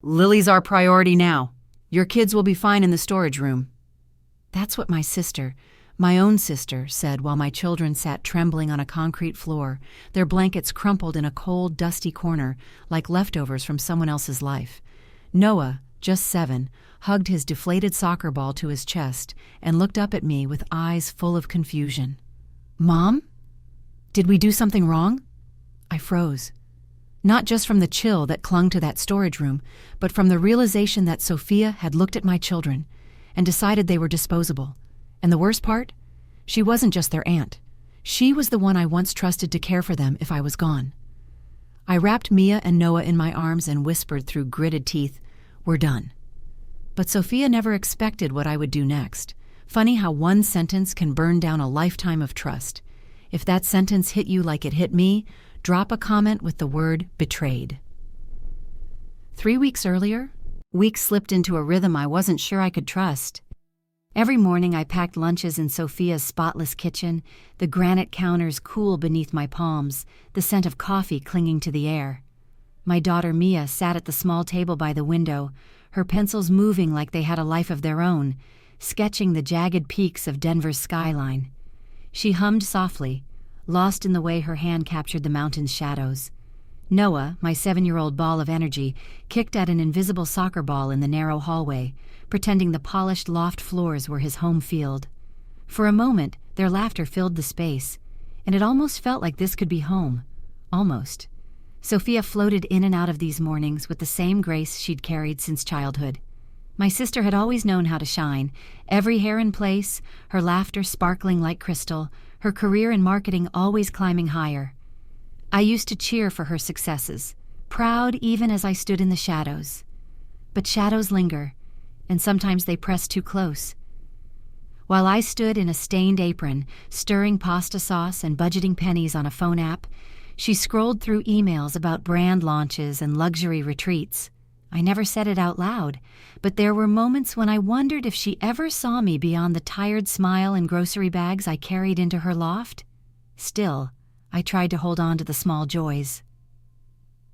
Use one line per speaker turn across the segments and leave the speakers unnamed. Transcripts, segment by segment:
Lily's our priority now. Your kids will be fine in the storage room. That's what my own sister, said while my children sat trembling on a concrete floor, their blankets crumpled in a cold, dusty corner like leftovers from someone else's life. Noah, just 7, hugged his deflated soccer ball to his chest and looked up at me with eyes full of confusion. Mom? Did we do something wrong? I froze. Not just from the chill that clung to that storage room, but from the realization that Sophia had looked at my children and decided they were disposable. And the worst part? She wasn't just their aunt. She was the one I once trusted to care for them if I was gone. I wrapped Mia and Noah in my arms and whispered through gritted teeth, "We're done." But Sophia never expected what I would do next. Funny how one sentence can burn down a lifetime of trust. If that sentence hit you like it hit me, drop a comment with the word betrayed. 3 weeks earlier, weeks slipped into a rhythm I wasn't sure I could trust. Every morning I packed lunches in Sophia's spotless kitchen, the granite counters cool beneath my palms, the scent of coffee clinging to the air. My daughter Mia sat at the small table by the window, her pencils moving like they had a life of their own, sketching the jagged peaks of Denver's skyline. She hummed softly, lost in the way her hand captured the mountain's shadows. Noah, my 7-year-old ball of energy, kicked at an invisible soccer ball in the narrow hallway, pretending the polished loft floors were his home field. For a moment, their laughter filled the space, and it almost felt like this could be home. Almost. Sophia floated in and out of these mornings with the same grace she'd carried since childhood. My sister had always known how to shine, every hair in place, her laughter sparkling like crystal, her career in marketing always climbing higher. I used to cheer for her successes, proud even as I stood in the shadows. But shadows linger, and sometimes they press too close. While I stood in a stained apron, stirring pasta sauce and budgeting pennies on a phone app, she scrolled through emails about brand launches and luxury retreats. I never said it out loud, but there were moments when I wondered if she ever saw me beyond the tired smile and grocery bags I carried into her loft. Still, I tried to hold on to the small joys.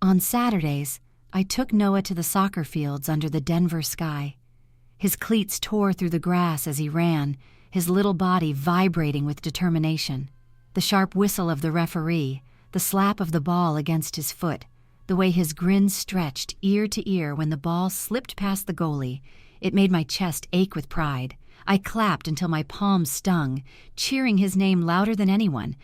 On Saturdays, I took Noah to the soccer fields under the Denver sky. His cleats tore through the grass as he ran, his little body vibrating with determination. The sharp whistle of the referee, the slap of the ball against his foot, the way his grin stretched ear to ear when the ball slipped past the goalie, it made my chest ache with pride. I clapped until my palms stung, cheering his name louder than anyone.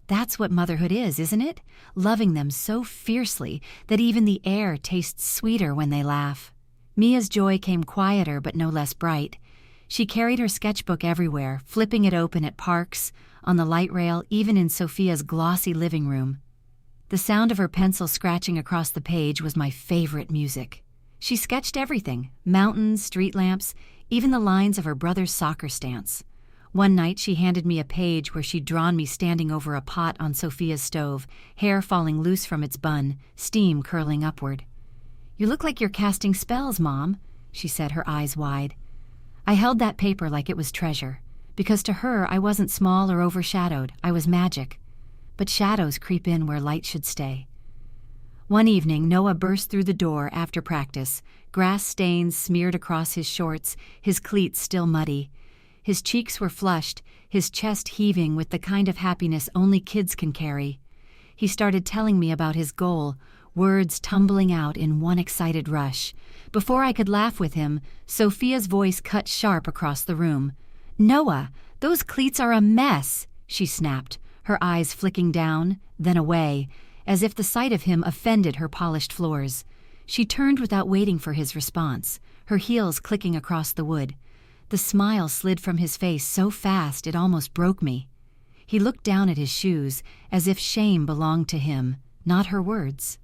That's what motherhood is, isn't it? Loving them so fiercely that even the air tastes sweeter when they laugh. Mia's joy came quieter but no less bright. She carried her sketchbook everywhere, flipping it open at parks, on the light rail, even in Sophia's glossy living room. The sound of her pencil scratching across the page was my favorite music. She sketched everything, mountains, street lamps, even the lines of her brother's soccer stance. One night she handed me a page where she'd drawn me standing over a pot on Sophia's stove, hair falling loose from its bun, steam curling upward. "You look like you're casting spells, Mom," she said, her eyes wide. I held that paper like it was treasure, because to her I wasn't small or overshadowed, I was magic. But shadows creep in where light should stay. One evening, Noah burst through the door after practice, grass stains smeared across his shorts, his cleats still muddy. His cheeks were flushed, his chest heaving with the kind of happiness only kids can carry. He started telling me about his goal, words tumbling out in one excited rush. Before I could laugh with him, Sophia's voice cut sharp across the room. "Noah, those cleats are a mess," she snapped, her eyes flicking down, then away, as if the sight of him offended her polished floors. She turned without waiting for his response, her heels clicking across the wood. The smile slid from his face so fast it almost broke me. He looked down at his shoes, as if shame belonged to him, not her words.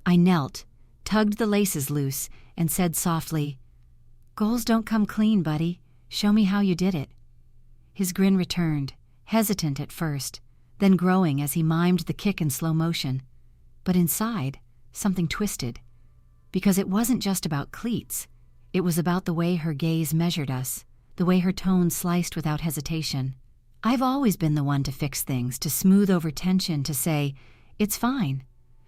I knelt, tugged the laces loose, and said softly, "Goals don't come clean, buddy. Show me how you did it." His grin returned, hesitant at first, then growing as he mimed the kick in slow motion. But inside, something twisted. Because it wasn't just about cleats. It was about the way her gaze measured us, the way her tone sliced without hesitation. I've always been the one to fix things, to smooth over tension, to say, "It's fine."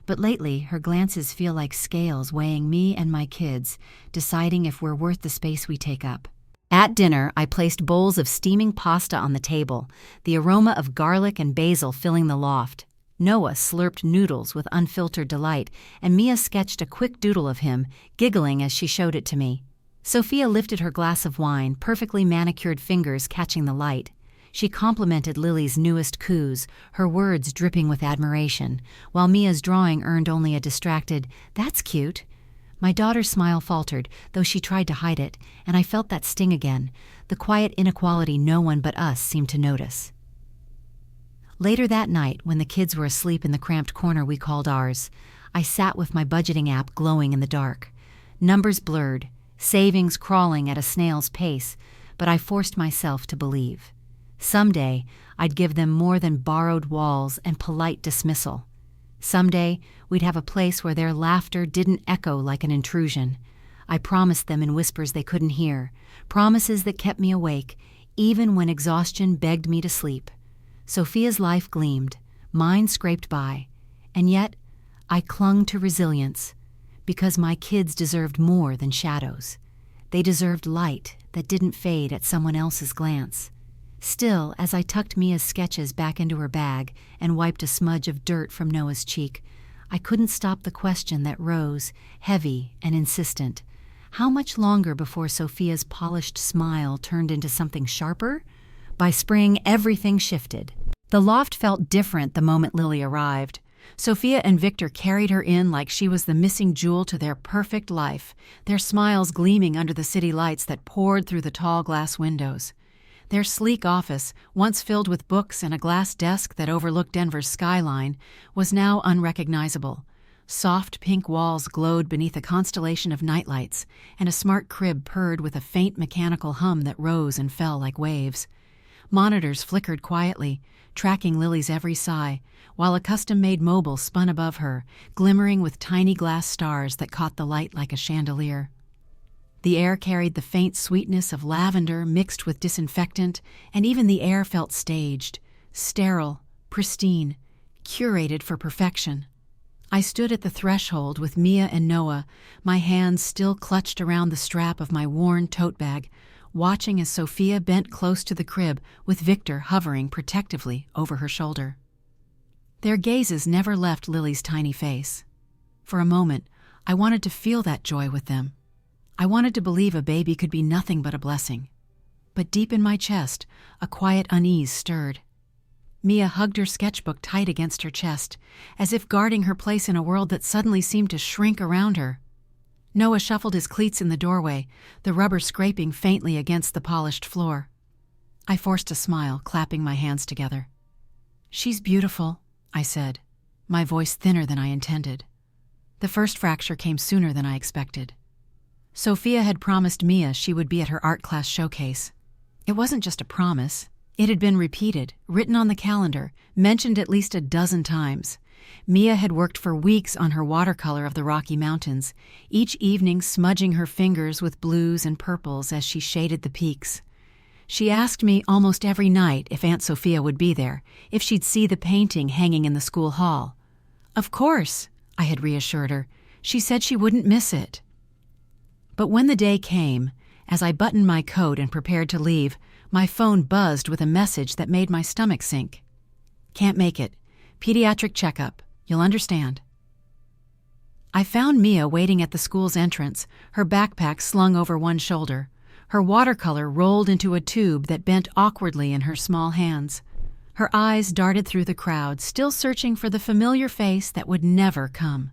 But lately, her glances feel like scales weighing me and my kids, deciding if we're worth the space we take up. At dinner, I placed bowls of steaming pasta on the table, the aroma of garlic and basil filling the loft. Noah slurped noodles with unfiltered delight, and Mia sketched a quick doodle of him, giggling as she showed it to me. Sophia lifted her glass of wine, perfectly manicured fingers catching the light. She complimented Lily's newest coups, her words dripping with admiration, while Mia's drawing earned only a distracted, "That's cute." My daughter's smile faltered, though she tried to hide it, and I felt that sting again, the quiet inequality no one but us seemed to notice. Later that night, when the kids were asleep in the cramped corner we called ours, I sat with my budgeting app glowing in the dark. Numbers blurred, savings crawling at a snail's pace, but I forced myself to believe. Someday, I'd give them more than borrowed walls and polite dismissal. Someday, we'd have a place where their laughter didn't echo like an intrusion. I promised them in whispers they couldn't hear, promises that kept me awake, even when exhaustion begged me to sleep. Sophia's life gleamed, mine scraped by, and yet I clung to resilience, because my kids deserved more than shadows. They deserved light that didn't fade at someone else's glance. Still, as I tucked Mia's sketches back into her bag and wiped a smudge of dirt from Noah's cheek, I couldn't stop the question that rose, heavy and insistent. How much longer before Sophia's polished smile turned into something sharper? By spring, everything shifted. The loft felt different the moment Lily arrived. Sophia and Victor carried her in like she was the missing jewel to their perfect life, their smiles gleaming under the city lights that poured through the tall glass windows. Their sleek office, once filled with books and a glass desk that overlooked Denver's skyline, was now unrecognizable. Soft pink walls glowed beneath a constellation of nightlights, and a smart crib purred with a faint mechanical hum that rose and fell like waves. Monitors flickered quietly, tracking Lily's every sigh, while a custom-made mobile spun above her, glimmering with tiny glass stars that caught the light like a chandelier. The air carried the faint sweetness of lavender mixed with disinfectant, and even the air felt staged, sterile, pristine, curated for perfection. I stood at the threshold with Mia and Noah, my hands still clutched around the strap of my worn tote bag, watching as Sophia bent close to the crib with Victor hovering protectively over her shoulder. Their gazes never left Lily's tiny face. For a moment, I wanted to feel that joy with them. I wanted to believe a baby could be nothing but a blessing. But deep in my chest, a quiet unease stirred. Mia hugged her sketchbook tight against her chest, as if guarding her place in a world that suddenly seemed to shrink around her. Noah shuffled his cleats in the doorway, the rubber scraping faintly against the polished floor. I forced a smile, clapping my hands together. "She's beautiful," I said, my voice thinner than I intended. The first fracture came sooner than I expected. Sophia had promised Mia she would be at her art class showcase. It wasn't just a promise. It had been repeated, written on the calendar, mentioned at least a dozen times. Mia had worked for weeks on her watercolor of the Rocky Mountains, each evening smudging her fingers with blues and purples as she shaded the peaks. She asked me almost every night if Aunt Sophia would be there, if she'd see the painting hanging in the school hall. "Of course," I had reassured her. She said she wouldn't miss it. But when the day came, as I buttoned my coat and prepared to leave, my phone buzzed with a message that made my stomach sink. "Can't make it. Pediatric checkup. You'll understand." I found Mia waiting at the school's entrance, her backpack slung over one shoulder. Her watercolor rolled into a tube that bent awkwardly in her small hands. Her eyes darted through the crowd, still searching for the familiar face that would never come.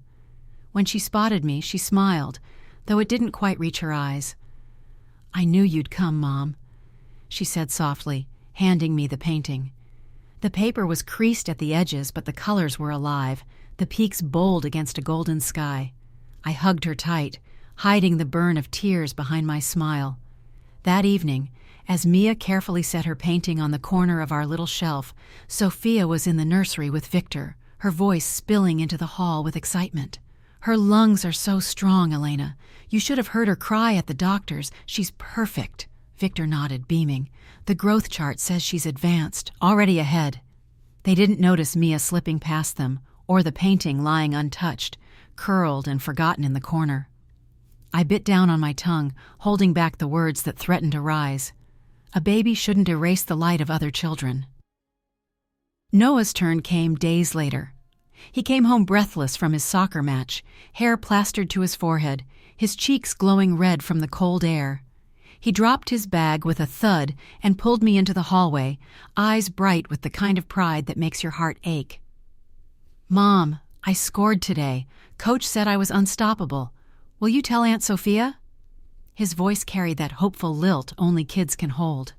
When she spotted me, she smiled, though it didn't quite reach her eyes. "I knew you'd come, Mom," she said softly, handing me the painting. The paper was creased at the edges, but the colors were alive, the peaks bold against a golden sky. I hugged her tight, hiding the burn of tears behind my smile. That evening, as Mia carefully set her painting on the corner of our little shelf, Sophia was in the nursery with Victor, her voice spilling into the hall with excitement. "Her lungs are so strong, Elena. You should have heard her cry at the doctor's. She's perfect." Victor nodded, beaming. "The growth chart says she's advanced, already ahead." They didn't notice Mia slipping past them, or the painting lying untouched, curled and forgotten in the corner. I bit down on my tongue, holding back the words that threatened to rise. A baby shouldn't erase the light of other children. Noah's turn came days later. He came home breathless from his soccer match, hair plastered to his forehead, his cheeks glowing red from the cold air. He dropped his bag with a thud and pulled me into the hallway, eyes bright with the kind of pride that makes your heart ache. "Mom, I scored today. Coach said I was unstoppable. Will you tell Aunt Sophia?" His voice carried that hopeful lilt only kids can hold.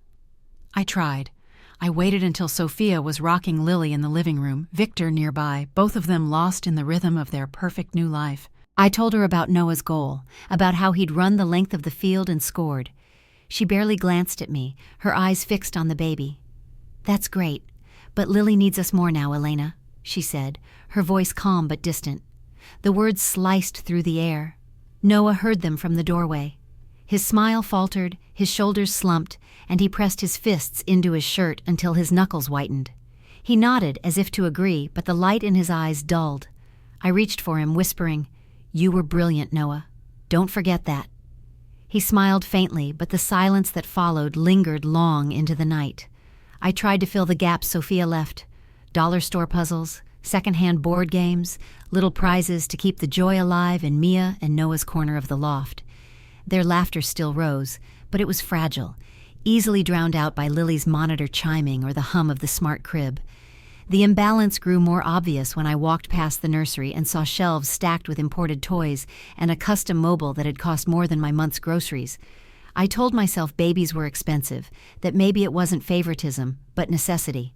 I tried. I waited until Sophia was rocking Lily in the living room, Victor nearby, both of them lost in the rhythm of their perfect new life. I told her about Noah's goal, about how he'd run the length of the field and scored. She barely glanced at me, her eyes fixed on the baby. "That's great, but Lily needs us more now, Elena," she said, her voice calm but distant. The words sliced through the air. Noah heard them from the doorway. His smile faltered, his shoulders slumped, and he pressed his fists into his shirt until his knuckles whitened. He nodded as if to agree, but the light in his eyes dulled. I reached for him, whispering, "You were brilliant, Noah. Don't forget that." He smiled faintly, but the silence that followed lingered long into the night. I tried to fill the gaps Sophia left. Dollar store puzzles, secondhand board games, little prizes to keep the joy alive in Mia and Noah's corner of the loft. Their laughter still rose, but it was fragile, easily drowned out by Lily's monitor chiming or the hum of the smart crib. The imbalance grew more obvious when I walked past the nursery and saw shelves stacked with imported toys and a custom mobile that had cost more than my month's groceries. I told myself babies were expensive, that maybe it wasn't favoritism, but necessity.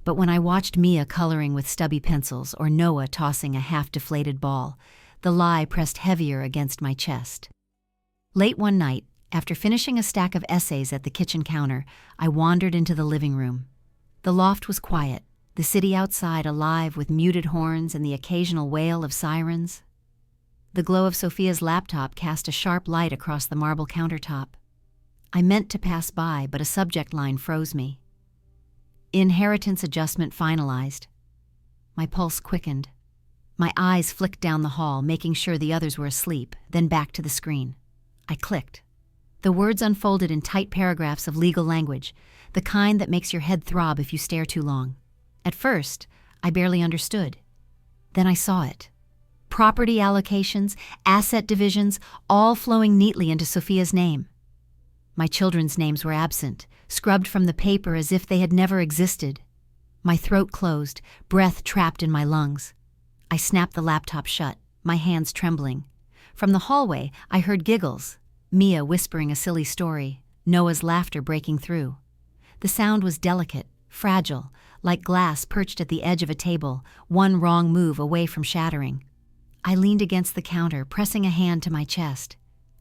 But when I watched Mia coloring with stubby pencils or Noah tossing a half-deflated ball, the lie pressed heavier against my chest. Late one night, after finishing a stack of essays at the kitchen counter, I wandered into the living room. The loft was quiet, the city outside alive with muted horns and the occasional wail of sirens. The glow of Sophia's laptop cast a sharp light across the marble countertop. I meant to pass by, but a subject line froze me. Inheritance adjustment finalized. My pulse quickened. My eyes flicked down the hall, making sure the others were asleep, then back to the screen. I clicked. The words unfolded in tight paragraphs of legal language, the kind that makes your head throb if you stare too long. At first, I barely understood. Then I saw it. Property allocations, asset divisions, all flowing neatly into Sophia's name. My children's names were absent, scrubbed from the paper as if they had never existed. My throat closed, breath trapped in my lungs. I snapped the laptop shut, my hands trembling. From the hallway, I heard giggles, Mia whispering a silly story, Noah's laughter breaking through. The sound was delicate, fragile, like glass perched at the edge of a table, one wrong move away from shattering. I leaned against the counter, pressing a hand to my chest.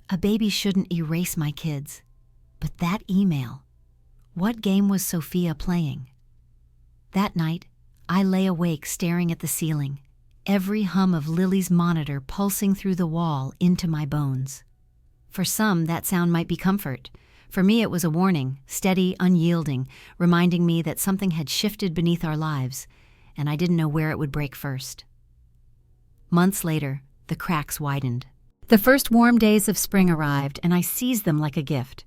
A baby shouldn't erase my kids. But that email. What game was Sophia playing? That night, I lay awake staring at the ceiling, every hum of Lily's monitor pulsing through the wall into my bones. For some, that sound might be comfort. For me, it was a warning, steady, unyielding, reminding me that something had shifted beneath our lives, and I didn't know where it would break first. Months later, the cracks widened. The first warm days of spring arrived, and I seized them like a gift.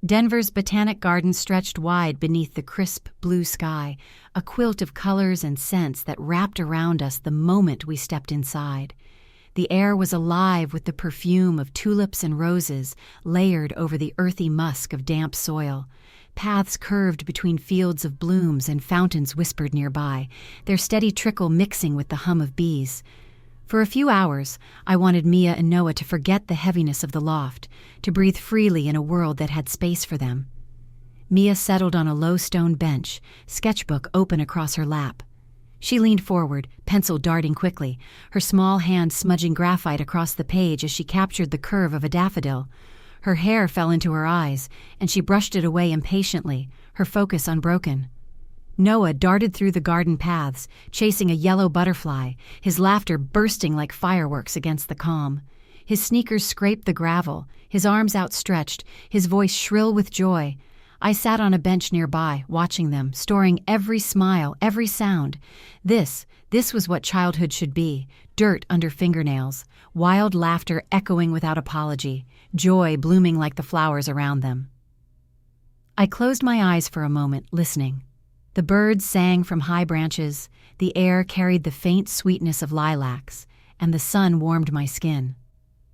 Denver's Botanic Garden stretched wide beneath the crisp blue sky, a quilt of colors and scents that wrapped around us the moment we stepped inside. The air was alive with the perfume of tulips and roses, layered over the earthy musk of damp soil. Paths curved between fields of blooms and fountains whispered nearby, their steady trickle mixing with the hum of bees. For a few hours, I wanted Mia and Noah to forget the heaviness of the loft, to breathe freely in a world that had space for them. Mia settled on a low stone bench, sketchbook open across her lap. She leaned forward, pencil darting quickly, her small hand smudging graphite across the page as she captured the curve of a daffodil. Her hair fell into her eyes, and she brushed it away impatiently, her focus unbroken. Noah darted through the garden paths, chasing a yellow butterfly, his laughter bursting like fireworks against the calm. His sneakers scraped the gravel, his arms outstretched, his voice shrill with joy. I sat on a bench nearby, watching them, storing every smile, every sound. This was what childhood should be: dirt under fingernails, wild laughter echoing without apology, joy blooming like the flowers around them. I closed my eyes for a moment, listening. The birds sang from high branches, the air carried the faint sweetness of lilacs, and the sun warmed my skin.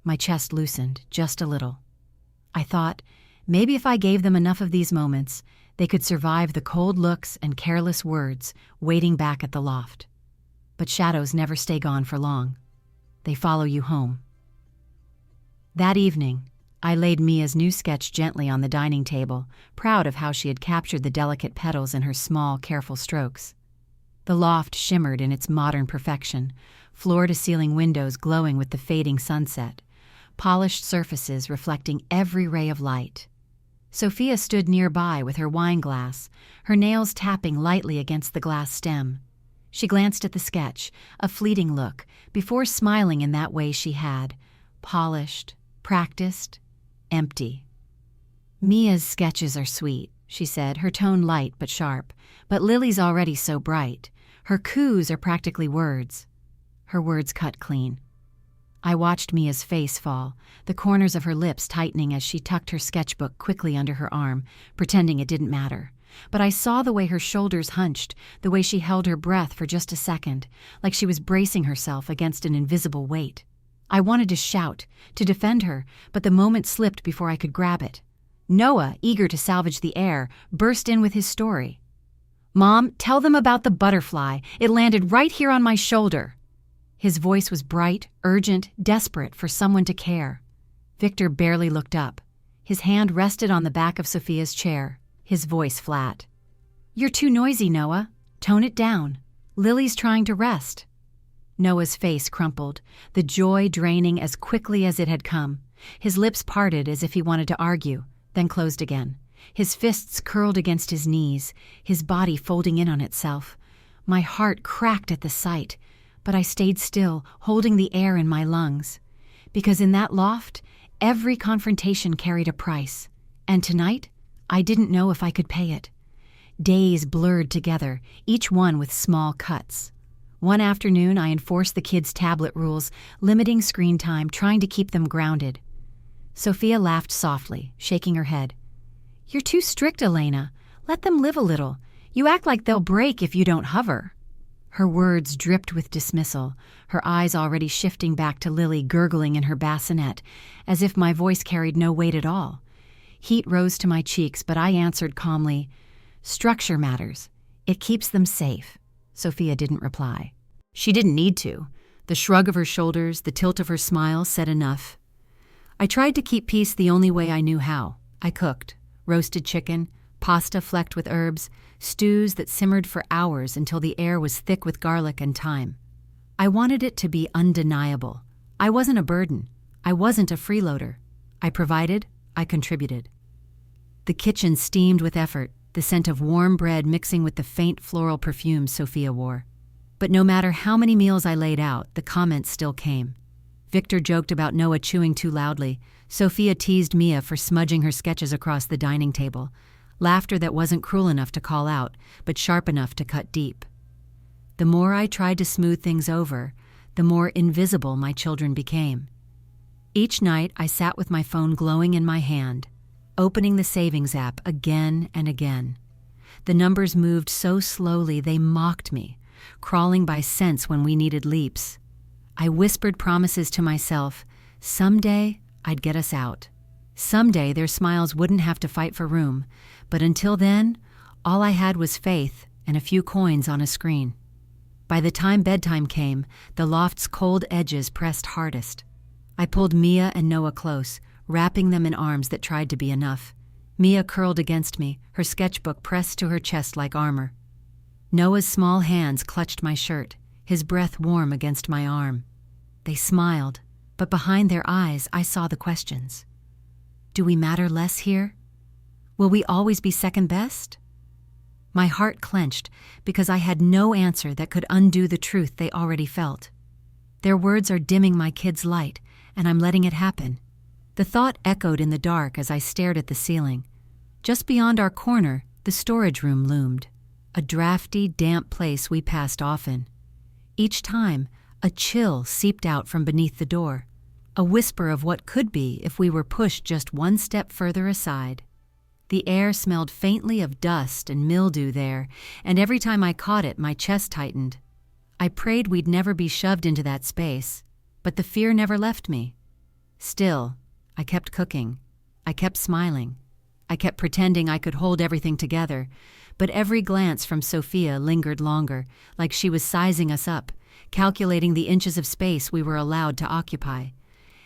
My chest loosened, just a little. I thought, maybe if I gave them enough of these moments, they could survive the cold looks and careless words waiting back at the loft. But shadows never stay gone for long. They follow you home. That evening, I laid Mia's new sketch gently on the dining table, proud of how she had captured the delicate petals in her small, careful strokes. The loft shimmered in its modern perfection, floor-to-ceiling windows glowing with the fading sunset, polished surfaces reflecting every ray of light. Sophia stood nearby with her wine glass, her nails tapping lightly against the glass stem. She glanced at the sketch, a fleeting look, before smiling in that way she had, polished, practiced, empty. "Mia's sketches are sweet," she said, her tone light but sharp, "but Lily's already so bright. Her coups are practically words." Her words cut clean. I watched Mia's face fall, the corners of her lips tightening as she tucked her sketchbook quickly under her arm, pretending it didn't matter. But I saw the way her shoulders hunched, the way she held her breath for just a second, like she was bracing herself against an invisible weight. I wanted to shout, to defend her, but the moment slipped before I could grab it. Noah, eager to salvage the air, burst in with his story. "Mom, tell them about the butterfly. It landed right here on my shoulder." His voice was bright, urgent, desperate for someone to care. Victor barely looked up. His hand rested on the back of Sophia's chair, his voice flat. "You're too noisy, Noah. Tone it down. Lily's trying to rest." Noah's face crumpled, the joy draining as quickly as it had come. His lips parted as if he wanted to argue, then closed again. His fists curled against his knees, his body folding in on itself. My heart cracked at the sight, but I stayed still, holding the air in my lungs. Because in that loft, every confrontation carried a price. And tonight, I didn't know if I could pay it. Days blurred together, each one with small cuts. One afternoon, I enforced the kids' tablet rules, limiting screen time, trying to keep them grounded. Sophia laughed softly, shaking her head. "You're too strict, Elena. Let them live a little. You act like they'll break if you don't hover." Her words dripped with dismissal, her eyes already shifting back to Lily gurgling in her bassinet, as if my voice carried no weight at all. Heat rose to my cheeks, but I answered calmly, "Structure matters. It keeps them safe." Sophia didn't reply. She didn't need to. The shrug of her shoulders, the tilt of her smile said enough. I tried to keep peace the only way I knew how. I cooked. Roasted chicken, pasta flecked with herbs, stews that simmered for hours until the air was thick with garlic and thyme. I wanted it to be undeniable. I wasn't a burden. I wasn't a freeloader. I provided, I contributed. The kitchen steamed with effort, the scent of warm bread mixing with the faint floral perfume Sophia wore. But no matter how many meals I laid out, the comments still came. Victor joked about Noah chewing too loudly. Sophia teased Mia for smudging her sketches across the dining table. Laughter that wasn't cruel enough to call out, but sharp enough to cut deep. The more I tried to smooth things over, the more invisible my children became. Each night I sat with my phone glowing in my hand, opening the savings app again and again. The numbers moved so slowly they mocked me, crawling by cents when we needed leaps. I whispered promises to myself. Someday I'd get us out. Someday their smiles wouldn't have to fight for room, but until then, all I had was faith and a few coins on a screen. By the time bedtime came, the loft's cold edges pressed hardest. I pulled Mia and Noah close, wrapping them in arms that tried to be enough. Mia curled against me, her sketchbook pressed to her chest like armor. Noah's small hands clutched my shirt, his breath warm against my arm. They smiled, but behind their eyes I saw the questions. Do we matter less here? Will we always be second best? My heart clenched because I had no answer that could undo the truth they already felt. Their words are dimming my kids' light, and I'm letting it happen. The thought echoed in the dark as I stared at the ceiling. Just beyond our corner, the storage room loomed, a drafty, damp place we passed often. Each time, a chill seeped out from beneath the door, a whisper of what could be if we were pushed just one step further aside. The air smelled faintly of dust and mildew there, and every time I caught it, my chest tightened. I prayed we'd never be shoved into that space, but the fear never left me. Still, I kept cooking. I kept smiling. I kept pretending I could hold everything together, but every glance from Sophia lingered longer, like she was sizing us up, calculating the inches of space we were allowed to occupy.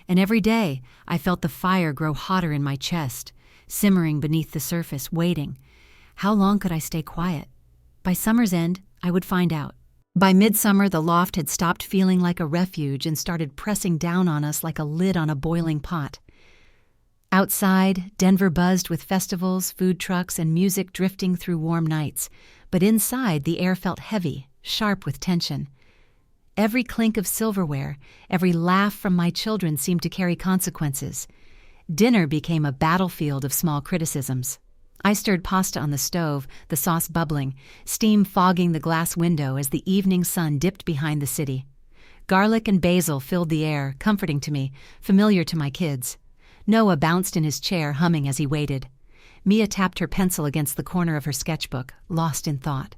And every day, I felt the fire grow hotter in my chest, simmering beneath the surface, waiting. How long could I stay quiet? By summer's end, I would find out. By midsummer, the loft had stopped feeling like a refuge and started pressing down on us like a lid on a boiling pot. Outside, Denver buzzed with festivals, food trucks, and music drifting through warm nights, but inside the air felt heavy, sharp with tension. Every clink of silverware, every laugh from my children seemed to carry consequences. Dinner became a battlefield of small criticisms. I stirred pasta on the stove, the sauce bubbling, steam fogging the glass window as the evening sun dipped behind the city. Garlic and basil filled the air, comforting to me, familiar to my kids. Noah bounced in his chair, humming as he waited. Mia tapped her pencil against the corner of her sketchbook, lost in thought.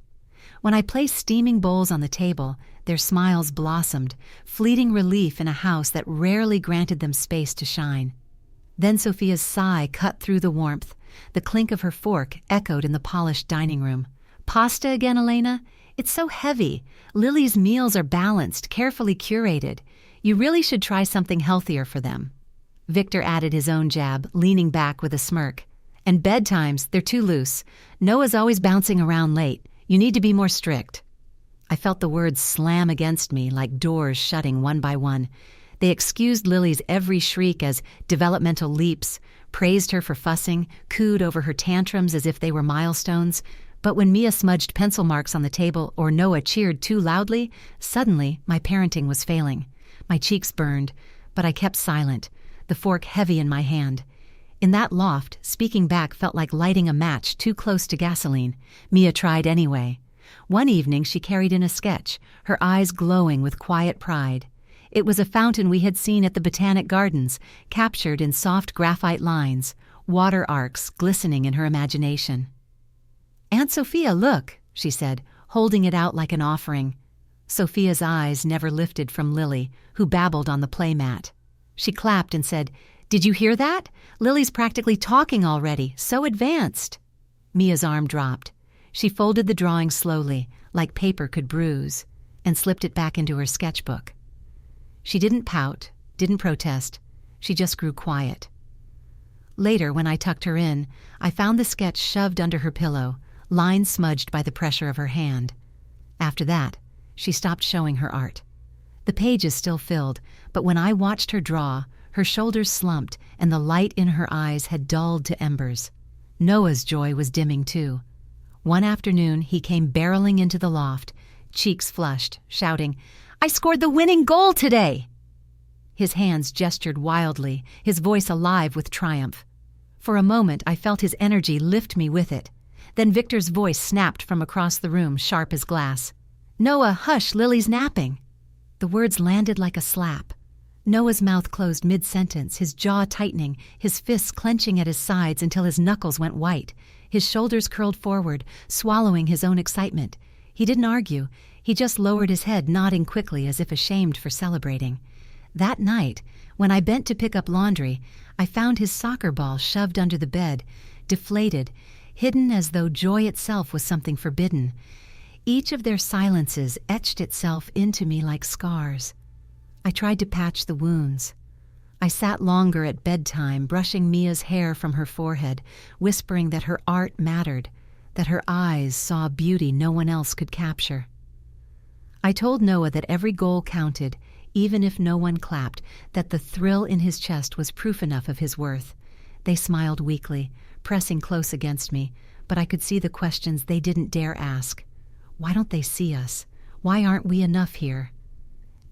When I placed steaming bowls on the table, their smiles blossomed, fleeting relief in a house that rarely granted them space to shine. Then Sophia's sigh cut through the warmth. The clink of her fork echoed in the polished dining room. "Pasta again, Elena? It's so heavy. Lily's meals are balanced, carefully curated. You really should try something healthier for them." Victor added his own jab, leaning back with a smirk. "And bedtimes, they're too loose. Noah's always bouncing around late. You need to be more strict." I felt the words slam against me like doors shutting one by one. They excused Lily's every shriek as developmental leaps, praised her for fussing, cooed over her tantrums as if they were milestones. But when Mia smudged pencil marks on the table or Noah cheered too loudly, suddenly my parenting was failing. My cheeks burned, but I kept silent, the fork heavy in my hand. In that loft, speaking back felt like lighting a match too close to gasoline. Mia tried anyway. One evening she carried in a sketch, her eyes glowing with quiet pride. It was a fountain we had seen at the Botanic Gardens, captured in soft graphite lines, water arcs glistening in her imagination. "Aunt Sophia, look," she said, holding it out like an offering. Sophia's eyes never lifted from Lily, who babbled on the playmat. She clapped and said, "Did you hear that? Lily's practically talking already, so advanced." Mia's arm dropped. She folded the drawing slowly, like paper could bruise, and slipped it back into her sketchbook. She didn't pout, didn't protest. She just grew quiet. Later, when I tucked her in, I found the sketch shoved under her pillow, lines smudged by the pressure of her hand. After that, she stopped showing her art. The pages still filled, but when I watched her draw, her shoulders slumped and the light in her eyes had dulled to embers. Noah's joy was dimming too. One afternoon, he came barreling into the loft, cheeks flushed, shouting, "I scored the winning goal today!" His hands gestured wildly, his voice alive with triumph. For a moment, I felt his energy lift me with it. Then Victor's voice snapped from across the room, sharp as glass. "Noah, hush, Lily's napping." The words landed like a slap. Noah's mouth closed mid-sentence, his jaw tightening, his fists clenching at his sides until his knuckles went white. His shoulders curled forward, swallowing his own excitement. He didn't argue. He just lowered his head, nodding quickly as if ashamed for celebrating. That night, when I bent to pick up laundry, I found his soccer ball shoved under the bed, deflated, hidden as though joy itself was something forbidden. Each of their silences etched itself into me like scars. I tried to patch the wounds. I sat longer at bedtime, brushing Mia's hair from her forehead, whispering that her art mattered, that her eyes saw beauty no one else could capture. I told Noah that every goal counted, even if no one clapped, that the thrill in his chest was proof enough of his worth. They smiled weakly, pressing close against me, but I could see the questions they didn't dare ask. Why don't they see us? Why aren't we enough here?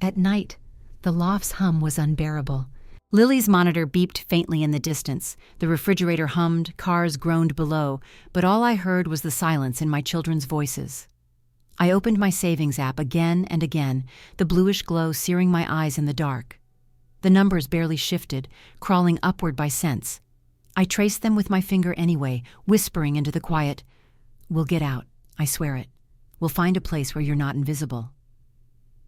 At night, the loft's hum was unbearable. Lily's monitor beeped faintly in the distance. The refrigerator hummed, cars groaned below, but all I heard was the silence in my children's voices. I opened my savings app again and again, the bluish glow searing my eyes in the dark. The numbers barely shifted, crawling upward by cents. I traced them with my finger anyway, whispering into the quiet, "We'll get out, I swear it. We'll find a place where you're not invisible."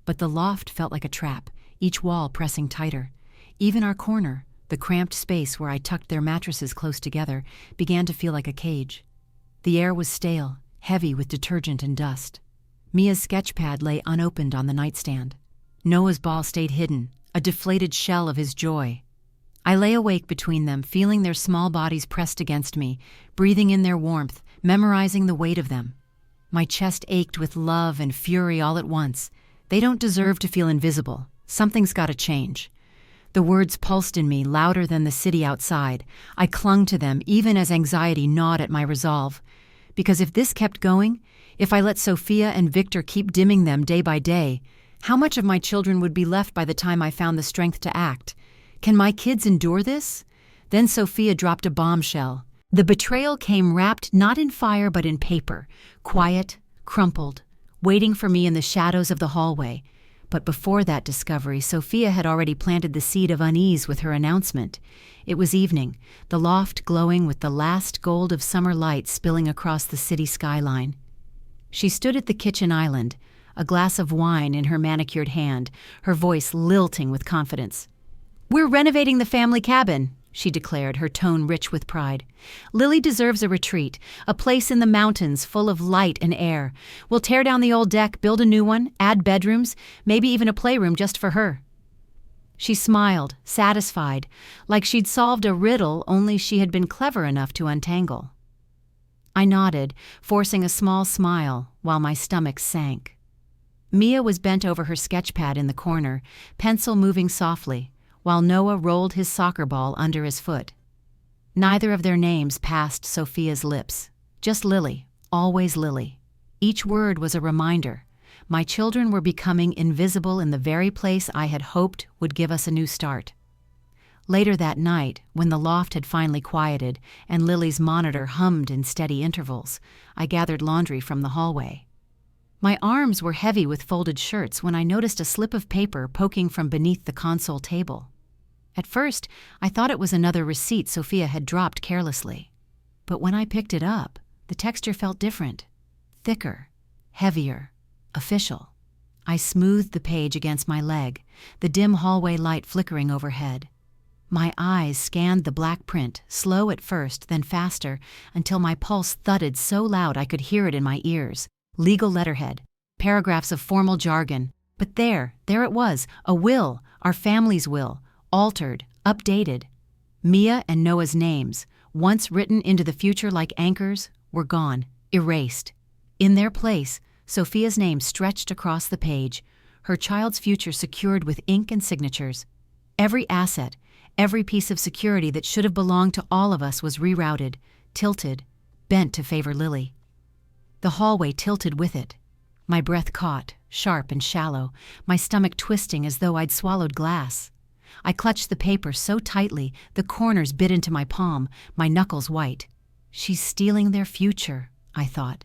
But the loft felt like a trap, each wall pressing tighter. Even our corner, the cramped space where I tucked their mattresses close together, began to feel like a cage. The air was stale, heavy with detergent and dust. Mia's sketchpad lay unopened on the nightstand. Noah's ball stayed hidden, a deflated shell of his joy. I lay awake between them, feeling their small bodies pressed against me, breathing in their warmth, memorizing the weight of them. My chest ached with love and fury all at once. They don't deserve to feel invisible. Something's got to change. The words pulsed in me, louder than the city outside. I clung to them, even as anxiety gnawed at my resolve. Because if this kept going, if I let Sophia and Victor keep dimming them day by day, how much of my children would be left by the time I found the strength to act? Can my kids endure this? Then Sophia dropped a bombshell. The betrayal came wrapped not in fire but in paper, quiet, crumpled, waiting for me in the shadows of the hallway. But before that discovery, Sophia had already planted the seed of unease with her announcement. It was evening, the loft glowing with the last gold of summer light spilling across the city skyline. She stood at the kitchen island, a glass of wine in her manicured hand, her voice lilting with confidence. "We're renovating the family cabin," she declared, her tone rich with pride. "Lily deserves a retreat, a place in the mountains full of light and air. We'll tear down the old deck, build a new one, add bedrooms, maybe even a playroom just for her." She smiled, satisfied, like she'd solved a riddle only she had been clever enough to untangle. I nodded, forcing a small smile while my stomach sank. Mia was bent over her sketchpad in the corner, pencil moving softly, while Noah rolled his soccer ball under his foot. Neither of their names passed Sophia's lips. Just Lily, always Lily. Each word was a reminder. My children were becoming invisible in the very place I had hoped would give us a new start. Later that night, when the loft had finally quieted and Lily's monitor hummed in steady intervals, I gathered laundry from the hallway. My arms were heavy with folded shirts when I noticed a slip of paper poking from beneath the console table. At first, I thought it was another receipt Sophia had dropped carelessly. But when I picked it up, the texture felt different. Thicker, heavier, official. I smoothed the page against my leg, the dim hallway light flickering overhead. My eyes scanned the black print, slow at first, then faster, until my pulse thudded so loud I could hear it in my ears. Legal letterhead, paragraphs of formal jargon. But there it was, a will, our family's will, altered, updated. Mia and Noah's names, once written into the future like anchors, were gone, erased. In their place, Sophia's name stretched across the page, her child's future secured with ink and signatures. Every asset, every piece of security that should have belonged to all of us was rerouted, tilted, bent to favor Lily. The hallway tilted with it. My breath caught, sharp and shallow, my stomach twisting as though I'd swallowed glass. I clutched the paper so tightly, the corners bit into my palm, my knuckles white. She's stealing their future, I thought,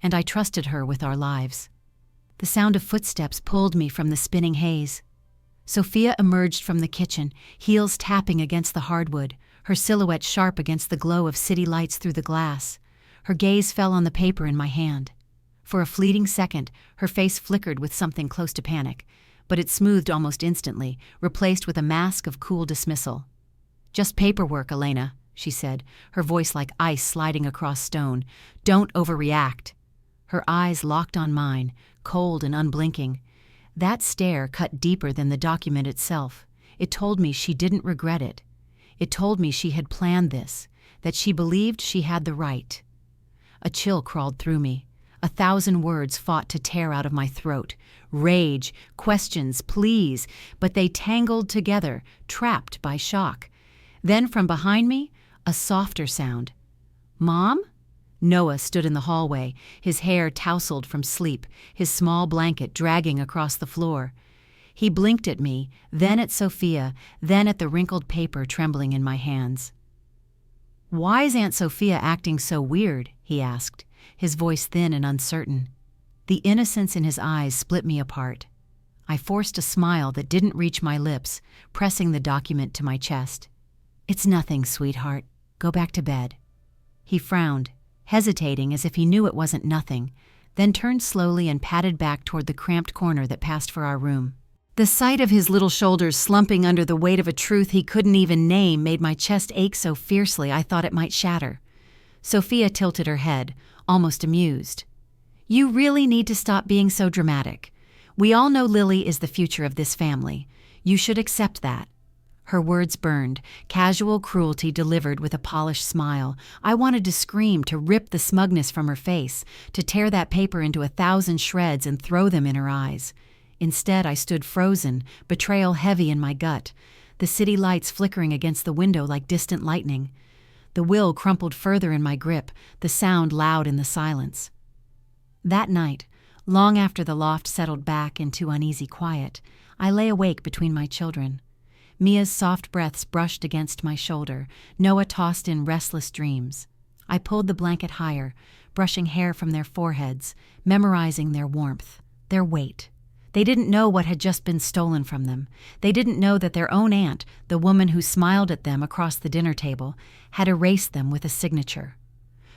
and I trusted her with our lives. The sound of footsteps pulled me from the spinning haze. Sophia emerged from the kitchen, heels tapping against the hardwood, her silhouette sharp against the glow of city lights through the glass. Her gaze fell on the paper in my hand. For a fleeting second, her face flickered with something close to panic, but it smoothed almost instantly, replaced with a mask of cool dismissal. "Just paperwork, Elena," she said, her voice like ice sliding across stone. "Don't overreact." Her eyes locked on mine, cold and unblinking. That stare cut deeper than the document itself. It told me she didn't regret it. It told me she had planned this, that she believed she had the right. A chill crawled through me. 1,000 words fought to tear out of my throat. Rage, questions, pleas, but they tangled together, trapped by shock. Then from behind me, a softer sound. "Mom?" Noah stood in the hallway, his hair tousled from sleep, his small blanket dragging across the floor. He blinked at me, then at Sophia, then at the wrinkled paper trembling in my hands. "Why is Aunt Sophia acting so weird?" he asked, his voice thin and uncertain. The innocence in his eyes split me apart. I forced a smile that didn't reach my lips, pressing the document to my chest. "It's nothing, sweetheart. Go back to bed." He frowned, hesitating as if he knew it wasn't nothing, then turned slowly and padded back toward the cramped corner that passed for our room. The sight of his little shoulders slumping under the weight of a truth he couldn't even name made my chest ache so fiercely I thought it might shatter. Sophia tilted her head, almost amused. "You really need to stop being so dramatic. We all know Lily is the future of this family. You should accept that." Her words burned, casual cruelty delivered with a polished smile. I wanted to scream, to rip the smugness from her face, to tear that paper into 1,000 shreds and throw them in her eyes. Instead, I stood frozen, betrayal heavy in my gut, the city lights flickering against the window like distant lightning. The will crumpled further in my grip, the sound loud in the silence. That night, long after the loft settled back into uneasy quiet, I lay awake between my children. Mia's soft breaths brushed against my shoulder. Noah tossed in restless dreams. I pulled the blanket higher, brushing hair from their foreheads, memorizing their warmth, their weight. They didn't know what had just been stolen from them. They didn't know that their own aunt, the woman who smiled at them across the dinner table, had erased them with a signature.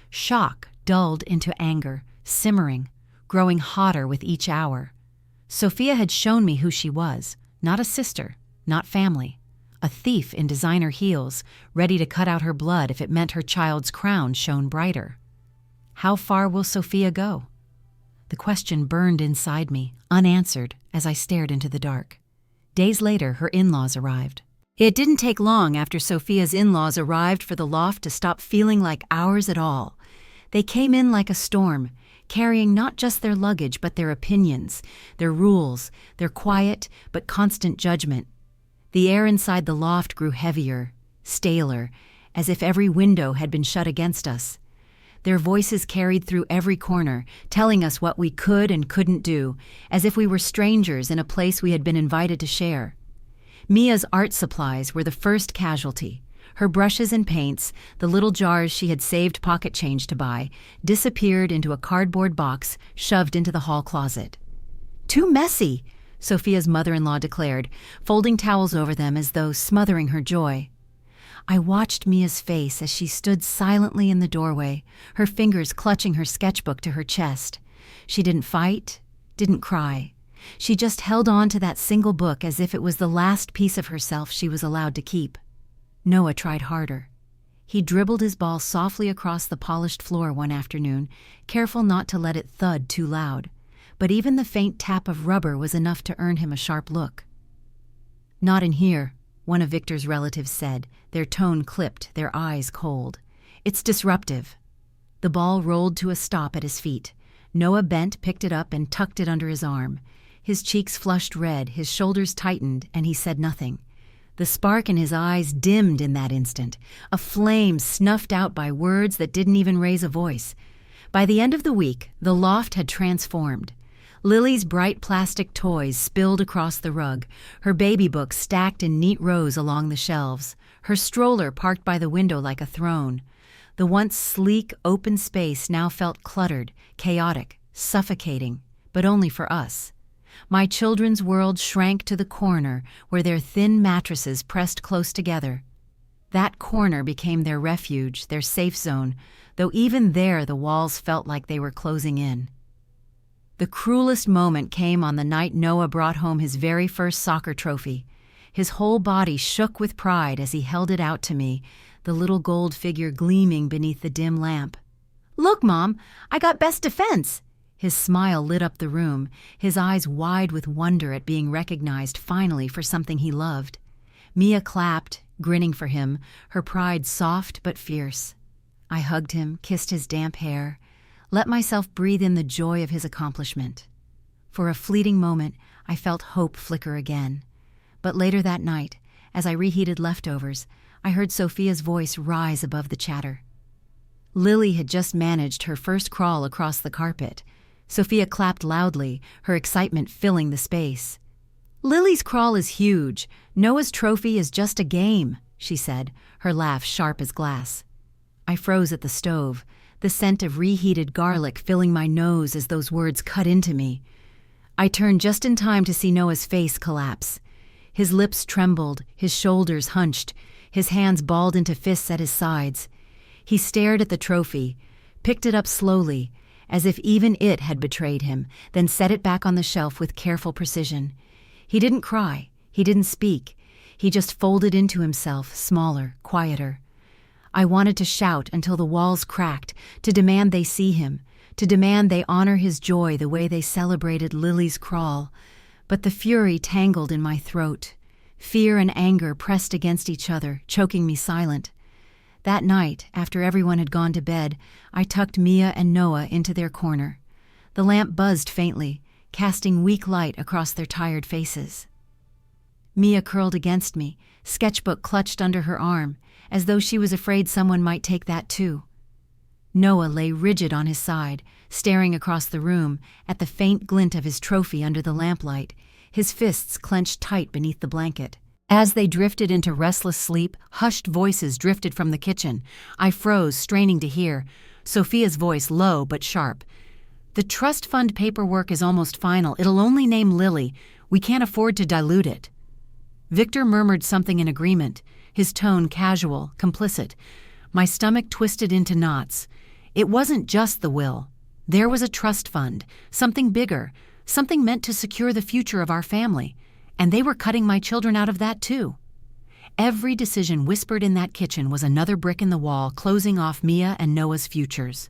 Shock dulled into anger, simmering, growing hotter with each hour. Sophia had shown me who she was, not a sister, not family. A thief in designer heels, ready to cut out her blood if it meant her child's crown shone brighter. How far will Sophia go? The question burned inside me, unanswered, as I stared into the dark. Days later, her in-laws arrived. It didn't take long after Sophia's in-laws arrived for the loft to stop feeling like ours at all. They came in like a storm, carrying not just their luggage but their opinions, their rules, their quiet but constant judgment. The air inside the loft grew heavier, staler, as if every window had been shut against us. Their voices carried through every corner, telling us what we could and couldn't do, as if we were strangers in a place we had been invited to share. Mia's art supplies were the first casualty. Her brushes and paints, the little jars she had saved pocket change to buy, disappeared into a cardboard box shoved into the hall closet. "Too messy," Sophia's mother-in-law declared, folding towels over them as though smothering her joy. I watched Mia's face as she stood silently in the doorway, her fingers clutching her sketchbook to her chest. She didn't fight, didn't cry. She just held on to that single book as if it was the last piece of herself she was allowed to keep. Noah tried harder. He dribbled his ball softly across the polished floor one afternoon, careful not to let it thud too loud. But even the faint tap of rubber was enough to earn him a sharp look. "Not in here," one of Victor's relatives said, their tone clipped, their eyes cold. "It's disruptive." The ball rolled to a stop at his feet. Noah bent, picked it up, and tucked it under his arm. His cheeks flushed red, his shoulders tightened, and he said nothing. The spark in his eyes dimmed in that instant, a flame snuffed out by words that didn't even raise a voice. By the end of the week, the loft had transformed. Lily's bright plastic toys spilled across the rug, her baby books stacked in neat rows along the shelves, her stroller parked by the window like a throne. The once sleek, open space now felt cluttered, chaotic, suffocating, but only for us. My children's world shrank to the corner where their thin mattresses pressed close together. That corner became their refuge, their safe zone, though even there the walls felt like they were closing in. The cruelest moment came on the night Noah brought home his very first soccer trophy. His whole body shook with pride as he held it out to me, the little gold figure gleaming beneath the dim lamp. "Look, Mom, I got best defense!" His smile lit up the room, his eyes wide with wonder at being recognized finally for something he loved. Mia clapped, grinning for him, her pride soft but fierce. I hugged him, kissed his damp hair, let myself breathe in the joy of his accomplishment. For a fleeting moment, I felt hope flicker again. But later that night, as I reheated leftovers, I heard Sophia's voice rise above the chatter. Lily had just managed her first crawl across the carpet. Sophia clapped loudly, her excitement filling the space. Lily's crawl is huge. Noah's trophy is just a game, she said, her laugh sharp as glass. I froze at the stove, the scent of reheated garlic filling my nose as those words cut into me. I turned just in time to see Noah's face collapse. His lips trembled, his shoulders hunched, his hands balled into fists at his sides. He stared at the trophy, picked it up slowly, as if even it had betrayed him, then set it back on the shelf with careful precision. He didn't cry, he didn't speak. He just folded into himself, smaller, quieter. I wanted to shout until the walls cracked, to demand they see him, to demand they honor his joy the way they celebrated Lily's crawl. But the fury tangled in my throat. Fear and anger pressed against each other, choking me silent. That night, after everyone had gone to bed, I tucked Mia and Noah into their corner. The lamp buzzed faintly, casting weak light across their tired faces. Mia curled against me, sketchbook clutched under her arm, as though she was afraid someone might take that too. Noah lay rigid on his side, staring across the room at the faint glint of his trophy under the lamplight, his fists clenched tight beneath the blanket. As they drifted into restless sleep, hushed voices drifted from the kitchen. I froze, straining to hear, Sophia's voice low but sharp. "The trust fund paperwork is almost final. It'll only name Lily. We can't afford to dilute it." Victor murmured something in agreement, his tone casual, complicit. My stomach twisted into knots. It wasn't just the will. There was a trust fund, something bigger, something meant to secure the future of our family, and they were cutting my children out of that too. Every decision whispered in that kitchen was another brick in the wall, closing off Mia and Noah's futures.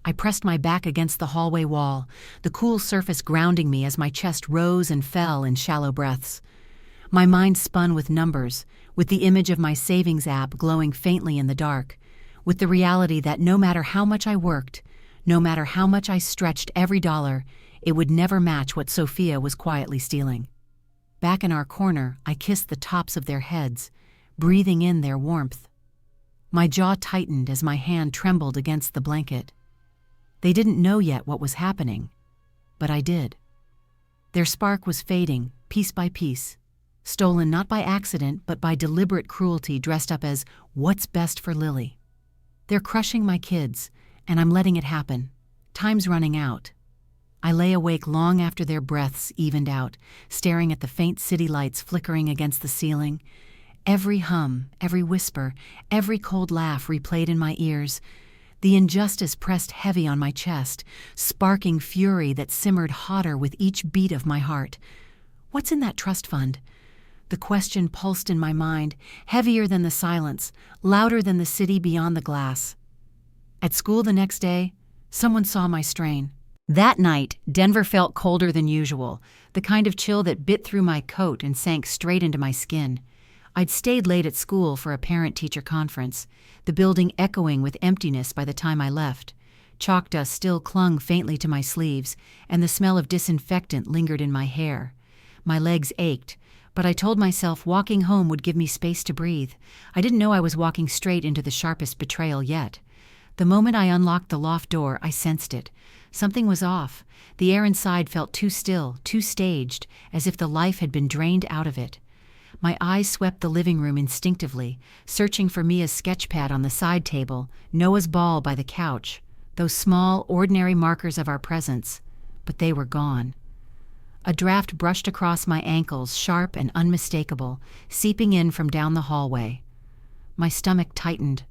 I pressed my back against the hallway wall, the cool surface grounding me as my chest rose and fell in shallow breaths. My mind spun with numbers, with the image of my savings app glowing faintly in the dark, with the reality that no matter how much I worked, no matter how much I stretched every dollar, it would never match what Sophia was quietly stealing. Back in our corner, I kissed the tops of their heads, breathing in their warmth. My jaw tightened as my hand trembled against the blanket. They didn't know yet what was happening, but I did. Their spark was fading, piece by piece, stolen not by accident but by deliberate cruelty dressed up as what's best for Lily. They're crushing my kids, and I'm letting it happen. Time's running out. I lay awake long after their breaths evened out, staring at the faint city lights flickering against the ceiling. Every hum, every whisper, every cold laugh replayed in my ears. The injustice pressed heavy on my chest, sparking fury that simmered hotter with each beat of my heart. What's in that trust fund? The question pulsed in my mind, heavier than the silence, louder than the city beyond the glass. At school the next day, someone saw my strain. That night, Denver felt colder than usual, the kind of chill that bit through my coat and sank straight into my skin. I'd stayed late at school for a parent-teacher conference, the building echoing with emptiness by the time I left. Chalk dust still clung faintly to my sleeves, and the smell of disinfectant lingered in my hair. My legs ached, but I told myself walking home would give me space to breathe. I didn't know I was walking straight into the sharpest betrayal yet. The moment I unlocked the loft door, I sensed it. Something was off. The air inside felt too still, too staged, as if the life had been drained out of it. My eyes swept the living room instinctively, searching for Mia's sketchpad on the side table, Noah's ball by the couch, those small, ordinary markers of our presence. But they were gone. A draft brushed across my ankles, sharp and unmistakable, seeping in from down the hallway. My stomach tightened.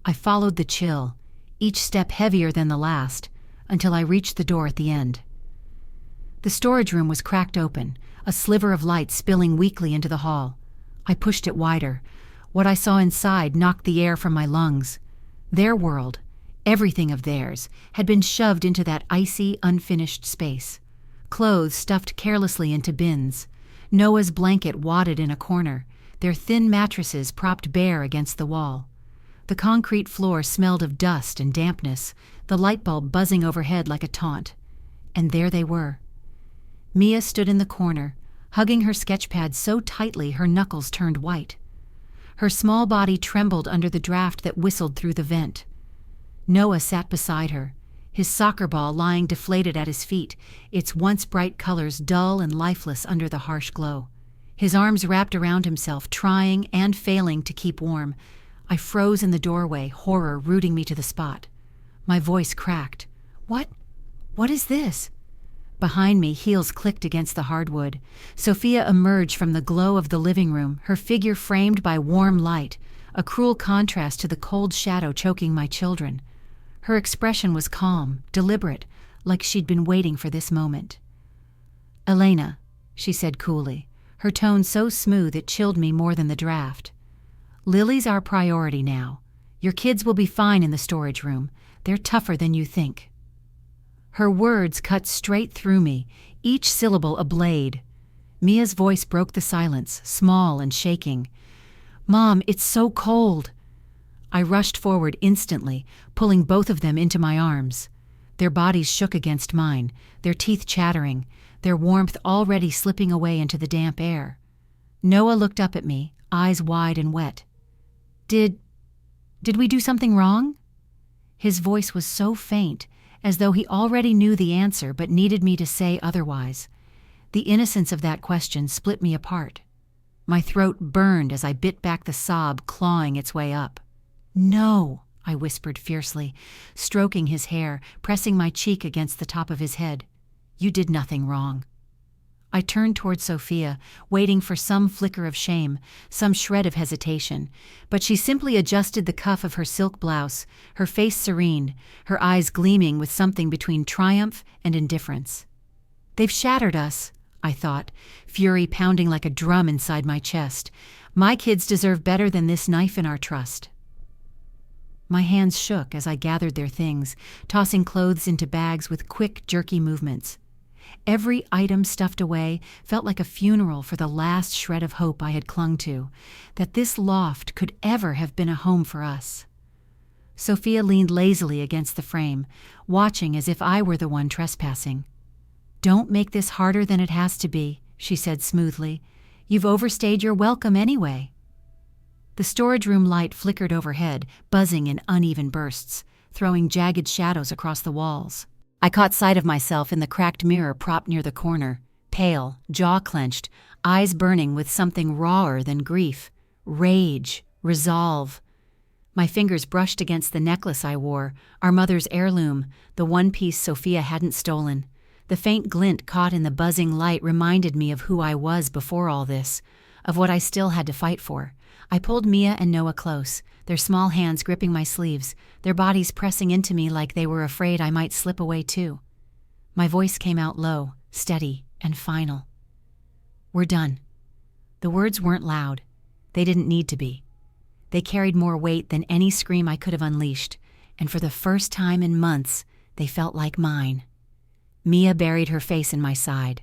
I followed the chill, each step heavier than the last, until I reached the door at the end. The storage room was cracked open, a sliver of light spilling weakly into the hall. I pushed it wider. What I saw inside knocked the air from my lungs. Their world, everything of theirs, had been shoved into that icy, unfinished space. Clothes stuffed carelessly into bins. Noah's blanket wadded in a corner, their thin mattresses propped bare against the wall. The concrete floor smelled of dust and dampness, the light bulb buzzing overhead like a taunt. And there they were. Mia stood in the corner, hugging her sketchpad so tightly her knuckles turned white. Her small body trembled under the draft that whistled through the vent. Noah sat beside her, his soccer ball lying deflated at his feet, its once bright colors dull and lifeless under the harsh glow. His arms wrapped around himself, trying and failing to keep warm. I froze in the doorway, horror rooting me to the spot. My voice cracked. What is this? Behind me, heels clicked against the hardwood. Sophia emerged from the glow of the living room, her figure framed by warm light, a cruel contrast to the cold shadow choking my children. Her expression was calm, deliberate, like she'd been waiting for this moment. "Elena," she said coolly, her tone so smooth it chilled me more than the draft. "Lily's our priority now. Your kids will be fine in the storage room. They're tougher than you think." Her words cut straight through me, each syllable a blade. Mia's voice broke the silence, small and shaking. "Mom, it's so cold." I rushed forward instantly, pulling both of them into my arms. Their bodies shook against mine, their teeth chattering, their warmth already slipping away into the damp air. Noah looked up at me, eyes wide and wet. Did we do something wrong?" His voice was so faint, as though he already knew the answer but needed me to say otherwise. The innocence of that question split me apart. My throat burned as I bit back the sob clawing its way up. "No," I whispered fiercely, stroking his hair, pressing my cheek against the top of his head. "You did nothing wrong." I turned toward Sophia, waiting for some flicker of shame, some shred of hesitation, but she simply adjusted the cuff of her silk blouse, her face serene, her eyes gleaming with something between triumph and indifference. "They've shattered us," I thought, fury pounding like a drum inside my chest. "My kids deserve better than this knife in our trust." My hands shook as I gathered their things, tossing clothes into bags with quick, jerky movements. Every item stuffed away felt like a funeral for the last shred of hope I had clung to, that this loft could ever have been a home for us. Sophia leaned lazily against the frame, watching as if I were the one trespassing. "Don't make this harder than it has to be," she said smoothly. "You've overstayed your welcome anyway." The storage room light flickered overhead, buzzing in uneven bursts, throwing jagged shadows across the walls. I caught sight of myself in the cracked mirror propped near the corner, pale, jaw clenched, eyes burning with something rawer than grief, rage, resolve. My fingers brushed against the necklace I wore, our mother's heirloom, the one piece Sophia hadn't stolen. The faint glint caught in the buzzing light reminded me of who I was before all this, of what I still had to fight for. I pulled Mia and Noah close, their small hands gripping my sleeves, their bodies pressing into me like they were afraid I might slip away too. My voice came out low, steady, and final. "We're done." The words weren't loud. They didn't need to be. They carried more weight than any scream I could have unleashed, and for the first time in months, they felt like mine. Mia buried her face in my side.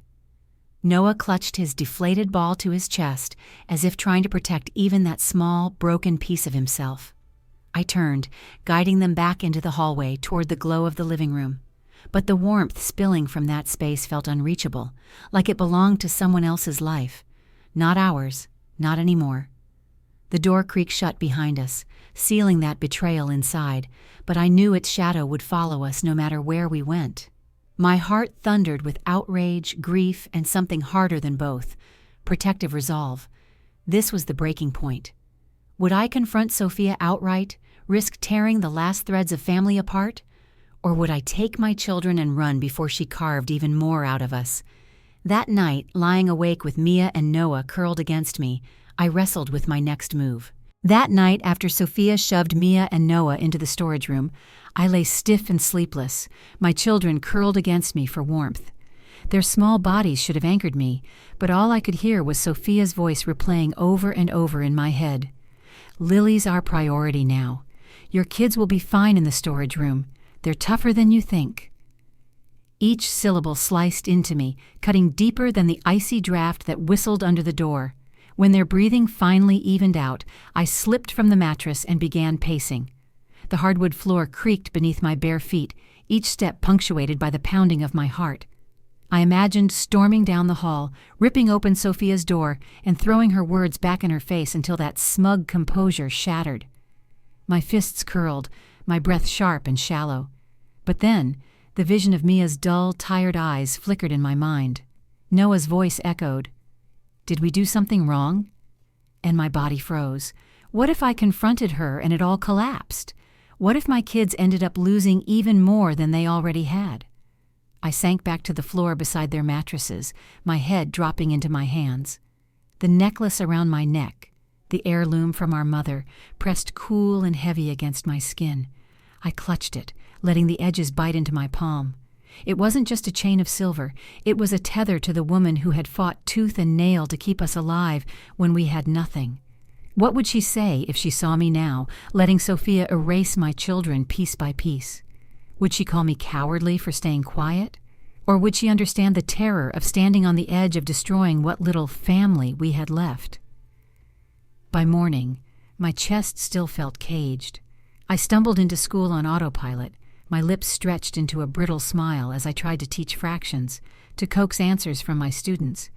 Noah clutched his deflated ball to his chest, as if trying to protect even that small, broken piece of himself. I turned, guiding them back into the hallway toward the glow of the living room. But the warmth spilling from that space felt unreachable, like it belonged to someone else's life. Not ours, not anymore. The door creaked shut behind us, sealing that betrayal inside, but I knew its shadow would follow us no matter where we went. My heart thundered with outrage, grief, and something harder than both, protective resolve. This was the breaking point. Would I confront Sophia outright, risk tearing the last threads of family apart? Or would I take my children and run before she carved even more out of us? That night, lying awake with Mia and Noah curled against me, I wrestled with my next move. That night, after Sophia shoved Mia and Noah into the storage room, I lay stiff and sleepless, my children curled against me for warmth. Their small bodies should have anchored me, but all I could hear was Sophia's voice replaying over and over in my head. "Lily's our priority now. Your kids will be fine in the storage room. They're tougher than you think." Each syllable sliced into me, cutting deeper than the icy draft that whistled under the door. When their breathing finally evened out, I slipped from the mattress and began pacing. The hardwood floor creaked beneath my bare feet, each step punctuated by the pounding of my heart. I imagined storming down the hall, ripping open Sophia's door, and throwing her words back in her face until that smug composure shattered. My fists curled, my breath sharp and shallow. But then, the vision of Mia's dull, tired eyes flickered in my mind. Noah's voice echoed, "Did we do something wrong?" And my body froze. What if I confronted her and it all collapsed? What if my kids ended up losing even more than they already had? I sank back to the floor beside their mattresses, my head dropping into my hands. The necklace around my neck, the heirloom from our mother, pressed cool and heavy against my skin. I clutched it, letting the edges bite into my palm. It wasn't just a chain of silver, it was a tether to the woman who had fought tooth and nail to keep us alive when we had nothing. What would she say if she saw me now, letting Sophia erase my children piece by piece? Would she call me cowardly for staying quiet? Or would she understand the terror of standing on the edge of destroying what little family we had left? By morning, my chest still felt caged. I stumbled into school on autopilot, my lips stretched into a brittle smile as I tried to teach fractions, to coax answers from my students.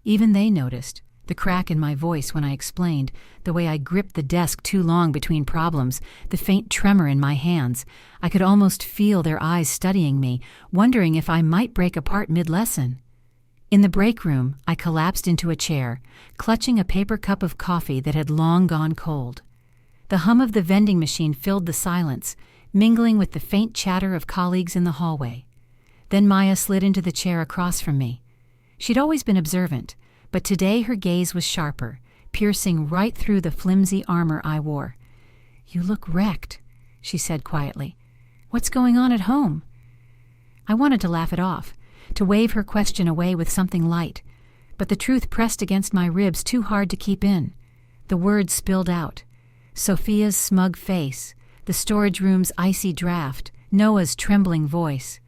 Even they noticed, the crack in my voice when I explained, the way I gripped the desk too long between problems, the faint tremor in my hands. I could almost feel their eyes studying me, wondering if I might break apart mid-lesson. In the break room, I collapsed into a chair, clutching a paper cup of coffee that had long gone cold. The hum of the vending machine filled the silence, mingling with the faint chatter of colleagues in the hallway. Then Maya slid into the chair across from me. She'd always been observant, but today her gaze was sharper, piercing right through the flimsy armor I wore. "You look wrecked," she said quietly. "What's going on at home?" I wanted to laugh it off, to wave her question away with something light, but the truth pressed against my ribs too hard to keep in. The words spilled out. Sophia's smug face, the storage room's icy draft, Noah's trembling voice.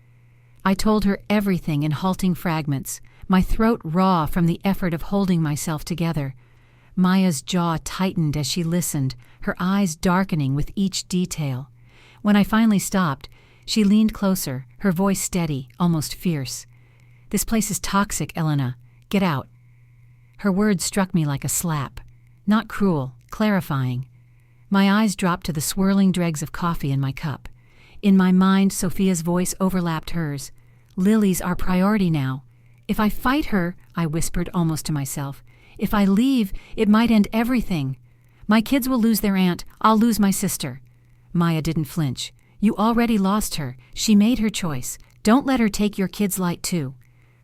I told her everything in halting fragments, my throat raw from the effort of holding myself together. Maya's jaw tightened as she listened, her eyes darkening with each detail. When I finally stopped, she leaned closer, her voice steady, almost fierce. "This place is toxic, Elena. Get out." Her words struck me like a slap. Not cruel, clarifying. My eyes dropped to the swirling dregs of coffee in my cup. In my mind, Sophia's voice overlapped hers. "Lily's our priority now. If I fight her," I whispered almost to myself, "if I leave, it might end everything. My kids will lose their aunt, I'll lose my sister." Maya didn't flinch. "You already lost her. She made her choice. Don't let her take your kids' light too."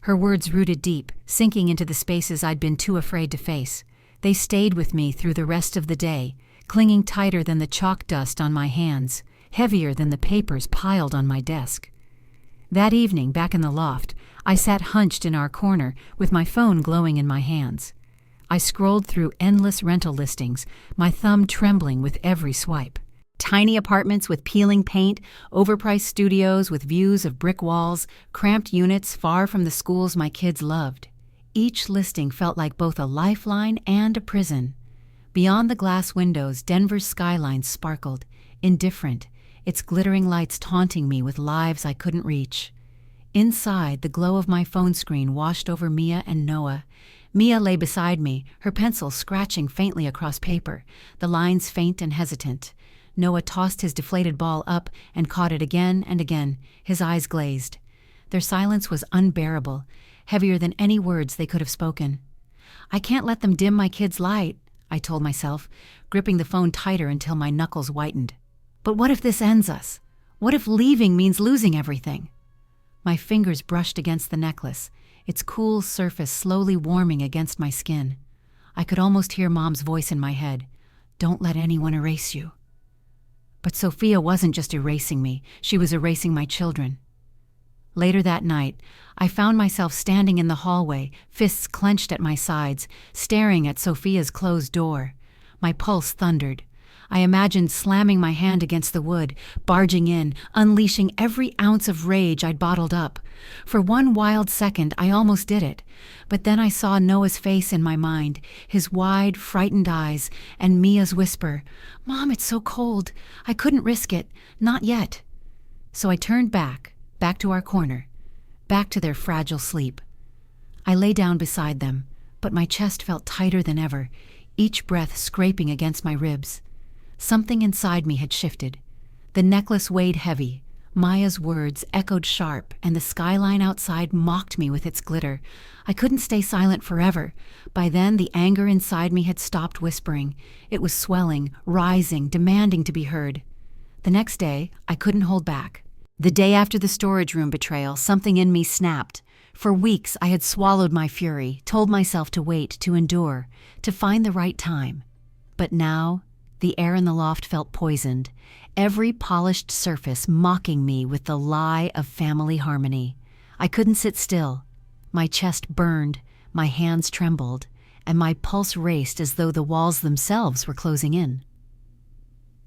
Her words rooted deep, sinking into the spaces I'd been too afraid to face. They stayed with me through the rest of the day, clinging tighter than the chalk dust on my hands, heavier than the papers piled on my desk. That evening, back in the loft, I sat hunched in our corner with my phone glowing in my hands. I scrolled through endless rental listings, my thumb trembling with every swipe. Tiny apartments with peeling paint, overpriced studios with views of brick walls, cramped units far from the schools my kids loved. Each listing felt like both a lifeline and a prison. Beyond the glass windows, Denver's skyline sparkled, indifferent, its glittering lights taunting me with lives I couldn't reach. Inside, the glow of my phone screen washed over Mia and Noah. Mia lay beside me, her pencil scratching faintly across paper, the lines faint and hesitant. Noah tossed his deflated ball up and caught it again and again, his eyes glazed. Their silence was unbearable, heavier than any words they could have spoken. "I can't let them dim my kids' light," I told myself, gripping the phone tighter until my knuckles whitened. "But what if this ends us? What if leaving means losing everything?" My fingers brushed against the necklace, its cool surface slowly warming against my skin. I could almost hear Mom's voice in my head. "Don't let anyone erase you." But Sophia wasn't just erasing me, she was erasing my children. Later that night, I found myself standing in the hallway, fists clenched at my sides, staring at Sophia's closed door. My pulse thundered. I imagined slamming my hand against the wood, barging in, unleashing every ounce of rage I'd bottled up. For one wild second, I almost did it. But then I saw Noah's face in my mind, his wide, frightened eyes, and Mia's whisper, "Mom, it's so cold. I couldn't risk it. Not yet." So I turned back to our corner, back to their fragile sleep. I lay down beside them, but my chest felt tighter than ever, each breath scraping against my ribs. Something inside me had shifted. The necklace weighed heavy. Maya's words echoed sharp, and the skyline outside mocked me with its glitter. I couldn't stay silent forever. By then, the anger inside me had stopped whispering. It was swelling, rising, demanding to be heard. The next day, I couldn't hold back. The day after the storage room betrayal, something in me snapped. For weeks, I had swallowed my fury, told myself to wait, to endure, to find the right time. But now, the air in the loft felt poisoned, every polished surface mocking me with the lie of family harmony. I couldn't sit still. My chest burned, my hands trembled, and my pulse raced as though the walls themselves were closing in.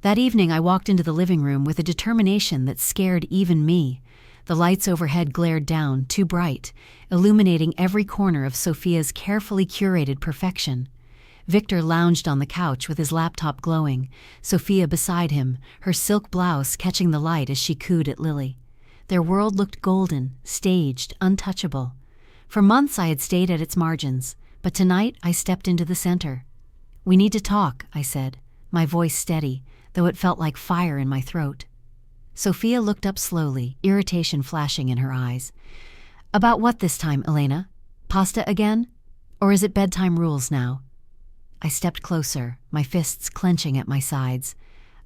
That evening, I walked into the living room with a determination that scared even me. The lights overhead glared down, too bright, illuminating every corner of Sophia's carefully curated perfection. Victor lounged on the couch with his laptop glowing, Sophia beside him, her silk blouse catching the light as she cooed at Lily. Their world looked golden, staged, untouchable. For months I had stayed at its margins, but tonight I stepped into the center. "We need to talk," I said, my voice steady, though it felt like fire in my throat. Sophia looked up slowly, irritation flashing in her eyes. "About what this time, Elena? Pasta again? Or is it bedtime rules now?" I stepped closer, my fists clenching at my sides.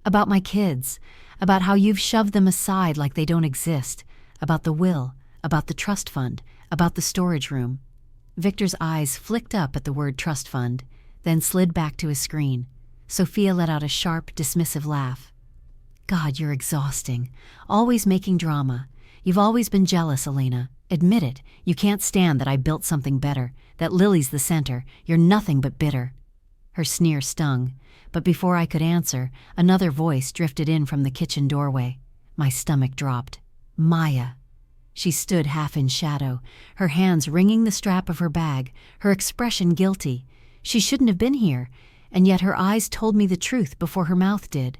"About my kids, about how you've shoved them aside like they don't exist, about the will, about the trust fund, about the storage room." Victor's eyes flicked up at the word trust fund, then slid back to his screen. Sophia let out a sharp, dismissive laugh. "God, you're exhausting. Always making drama. You've always been jealous, Elena. Admit it. You can't stand that I built something better, that Lily's the center. You're nothing but bitter." Her sneer stung, but before I could answer, another voice drifted in from the kitchen doorway. My stomach dropped. Maya. She stood half in shadow, her hands wringing the strap of her bag, her expression guilty. She shouldn't have been here, and yet her eyes told me the truth before her mouth did.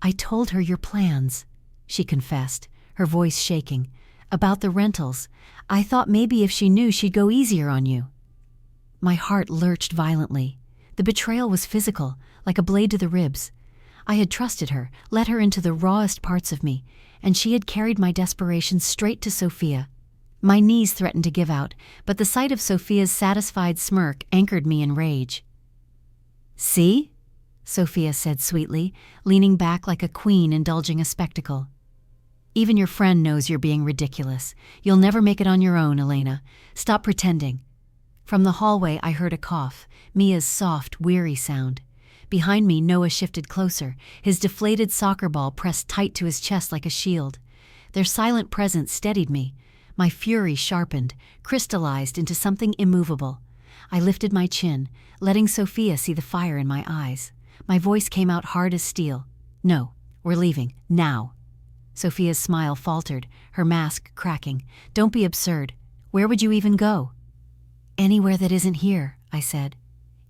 "I told her your plans," she confessed, her voice shaking. "About the rentals. I thought maybe if she knew she'd go easier on you." My heart lurched violently. The betrayal was physical, like a blade to the ribs. I had trusted her, let her into the rawest parts of me, and she had carried my desperation straight to Sophia. My knees threatened to give out, but the sight of Sophia's satisfied smirk anchored me in rage. "See?" Sophia said sweetly, leaning back like a queen indulging a spectacle. "Even your friend knows you're being ridiculous. You'll never make it on your own, Elena. Stop pretending." From the hallway I heard a cough, Mia's soft, weary sound. Behind me, Noah shifted closer, his deflated soccer ball pressed tight to his chest like a shield. Their silent presence steadied me. My fury sharpened, crystallized into something immovable. I lifted my chin, letting Sophia see the fire in my eyes. My voice came out hard as steel. "No, we're leaving, now." Sophia's smile faltered, her mask cracking. "Don't be absurd. Where would you even go?" "Anywhere that isn't here," I said.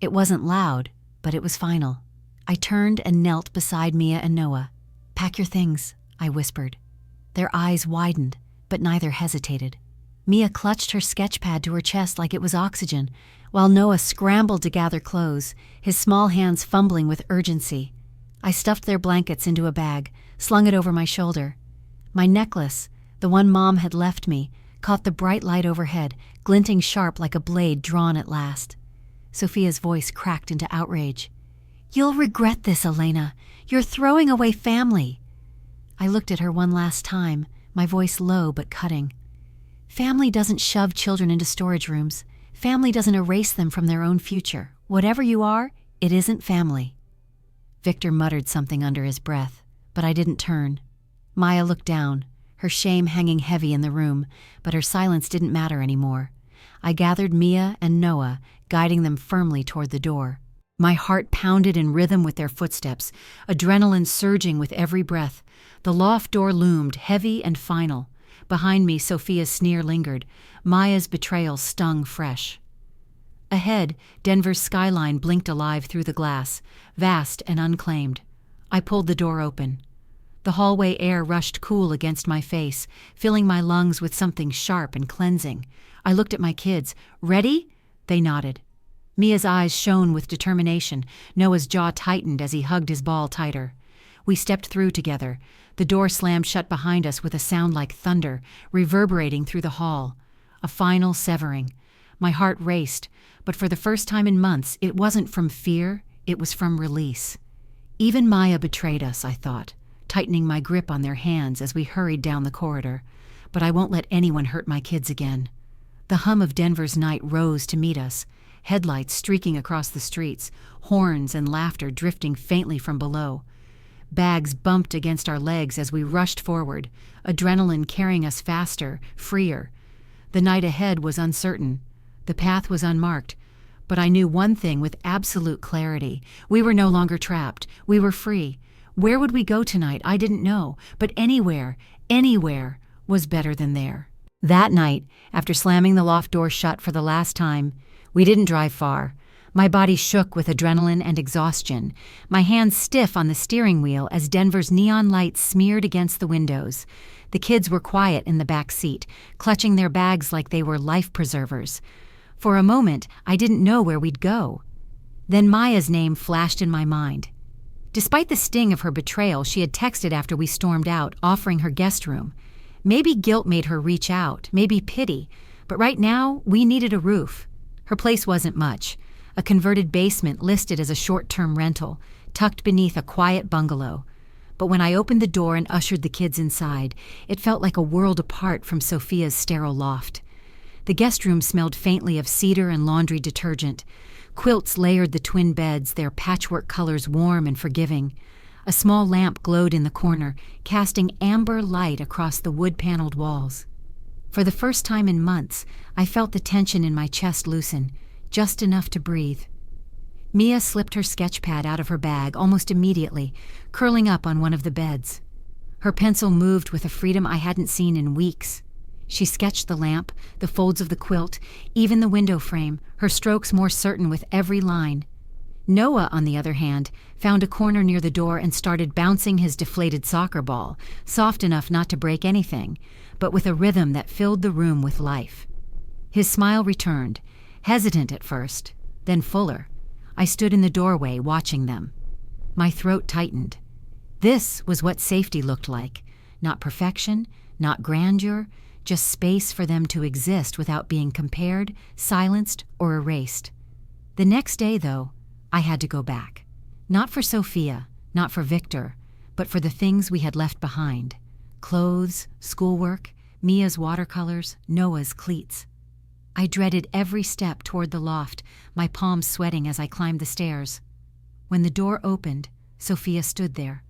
It wasn't loud, but it was final. I turned and knelt beside Mia and Noah. "Pack your things," I whispered. Their eyes widened, but neither hesitated. Mia clutched her sketch pad to her chest like it was oxygen, while Noah scrambled to gather clothes, his small hands fumbling with urgency. I stuffed their blankets into a bag, slung it over my shoulder. My necklace, the one Mom had left me, caught the bright light overhead, glinting sharp like a blade drawn at last. Sophia's voice cracked into outrage. "You'll regret this, Elena. You're throwing away family." I looked at her one last time, my voice low but cutting. "Family doesn't shove children into storage rooms. Family doesn't erase them from their own future. Whatever you are, it isn't family." Victor muttered something under his breath, but I didn't turn. Maya looked down, her shame hanging heavy in the room, but her silence didn't matter anymore. I gathered Mia and Noah, guiding them firmly toward the door. My heart pounded in rhythm with their footsteps, adrenaline surging with every breath. The loft door loomed, heavy and final. Behind me, Sophia's sneer lingered. Maya's betrayal stung fresh. Ahead, Denver's skyline blinked alive through the glass, vast and unclaimed. I pulled the door open. The hallway air rushed cool against my face, filling my lungs with something sharp and cleansing. I looked at my kids. "Ready?" They nodded. Mia's eyes shone with determination. Noah's jaw tightened as he hugged his ball tighter. We stepped through together. The door slammed shut behind us with a sound like thunder, reverberating through the hall. A final severing. My heart raced, but for the first time in months, it wasn't from fear, it was from release. Even Maya betrayed us, I thought, tightening my grip on their hands as we hurried down the corridor. But I won't let anyone hurt my kids again. The hum of Denver's night rose to meet us, headlights streaking across the streets, horns and laughter drifting faintly from below. Bags bumped against our legs as we rushed forward, adrenaline carrying us faster, freer. The night ahead was uncertain. The path was unmarked. But I knew one thing with absolute clarity. We were no longer trapped. We were free. Where would we go tonight? I didn't know. But anywhere was better than there. That night, after slamming the loft door shut for the last time, we didn't drive far. My body shook with adrenaline and exhaustion, my hands stiff on the steering wheel as Denver's neon lights smeared against the windows. The kids were quiet in the back seat, clutching their bags like they were life preservers. For a moment, I didn't know where we'd go. Then Maya's name flashed in my mind. Despite the sting of her betrayal, she had texted after we stormed out, offering her guest room. Maybe guilt made her reach out, maybe pity, but right now, we needed a roof. Her place wasn't much, a converted basement listed as a short-term rental, tucked beneath a quiet bungalow. But when I opened the door and ushered the kids inside, it felt like a world apart from Sophia's sterile loft. The guest room smelled faintly of cedar and laundry detergent. Quilts layered the twin beds, their patchwork colors warm and forgiving. A small lamp glowed in the corner, casting amber light across the wood-paneled walls. For the first time in months, I felt the tension in my chest loosen, just enough to breathe. Mia slipped her sketch pad out of her bag almost immediately, curling up on one of the beds. Her pencil moved with a freedom I hadn't seen in weeks. She sketched the lamp, the folds of the quilt, even the window frame, her strokes more certain with every line. Noah, on the other hand, found a corner near the door and started bouncing his deflated soccer ball, soft enough not to break anything, but with a rhythm that filled the room with life. His smile returned, hesitant at first, then fuller. I stood in the doorway watching them. My throat tightened. This was what safety looked like. Not perfection, not grandeur, just space for them to exist without being compared, silenced, or erased. The next day, though, I had to go back. Not for Sophia, not for Victor, but for the things we had left behind. Clothes, schoolwork, Mia's watercolors, Noah's cleats. I dreaded every step toward the loft, my palms sweating as I climbed the stairs. When the door opened, Sophia stood there.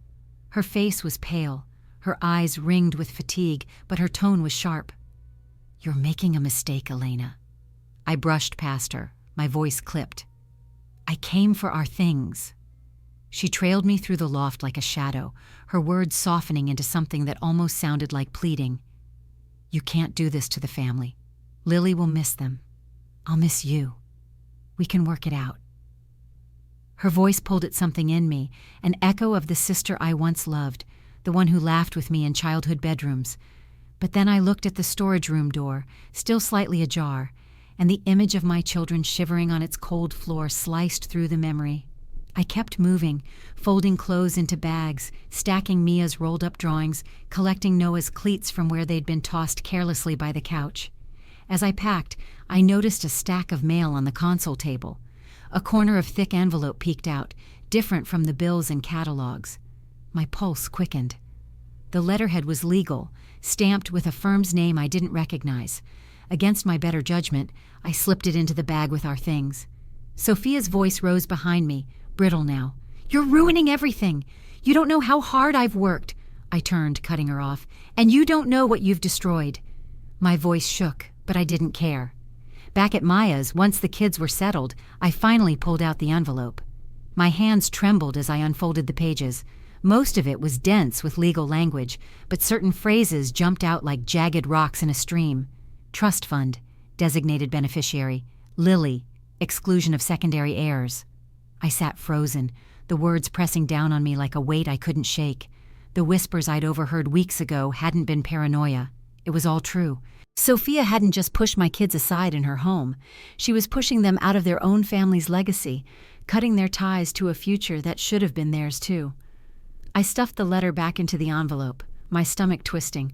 Her face was pale, her eyes ringed with fatigue, but her tone was sharp. "You're making a mistake, Elena." I brushed past her, my voice clipped. "I came for our things." She trailed me through the loft like a shadow, her words softening into something that almost sounded like pleading. "You can't do this to the family. Lily will miss them. I'll miss you. We can work it out." Her voice pulled at something in me, an echo of the sister I once loved, the one who laughed with me in childhood bedrooms. But then I looked at the storage room door, still slightly ajar, and the image of my children shivering on its cold floor sliced through the memory. I kept moving, folding clothes into bags, stacking Mia's rolled-up drawings, collecting Noah's cleats from where they'd been tossed carelessly by the couch. As I packed, I noticed a stack of mail on the console table. A corner of thick envelope peeked out, different from the bills and catalogs. My pulse quickened. The letterhead was legal, stamped with a firm's name I didn't recognize. Against my better judgment, I slipped it into the bag with our things. Sophia's voice rose behind me, brittle now. "You're ruining everything. You don't know how hard I've worked." I turned, cutting her off. "And you don't know what you've destroyed." My voice shook, but I didn't care. Back at Maya's, once the kids were settled, I finally pulled out the envelope. My hands trembled as I unfolded the pages. Most of it was dense with legal language, but certain phrases jumped out like jagged rocks in a stream. Trust fund, designated beneficiary, Lily, exclusion of secondary heirs. I sat frozen, the words pressing down on me like a weight I couldn't shake. The whispers I'd overheard weeks ago hadn't been paranoia. It was all true. Sophia hadn't just pushed my kids aside in her home. She was pushing them out of their own family's legacy, cutting their ties to a future that should have been theirs too. I stuffed the letter back into the envelope, my stomach twisting.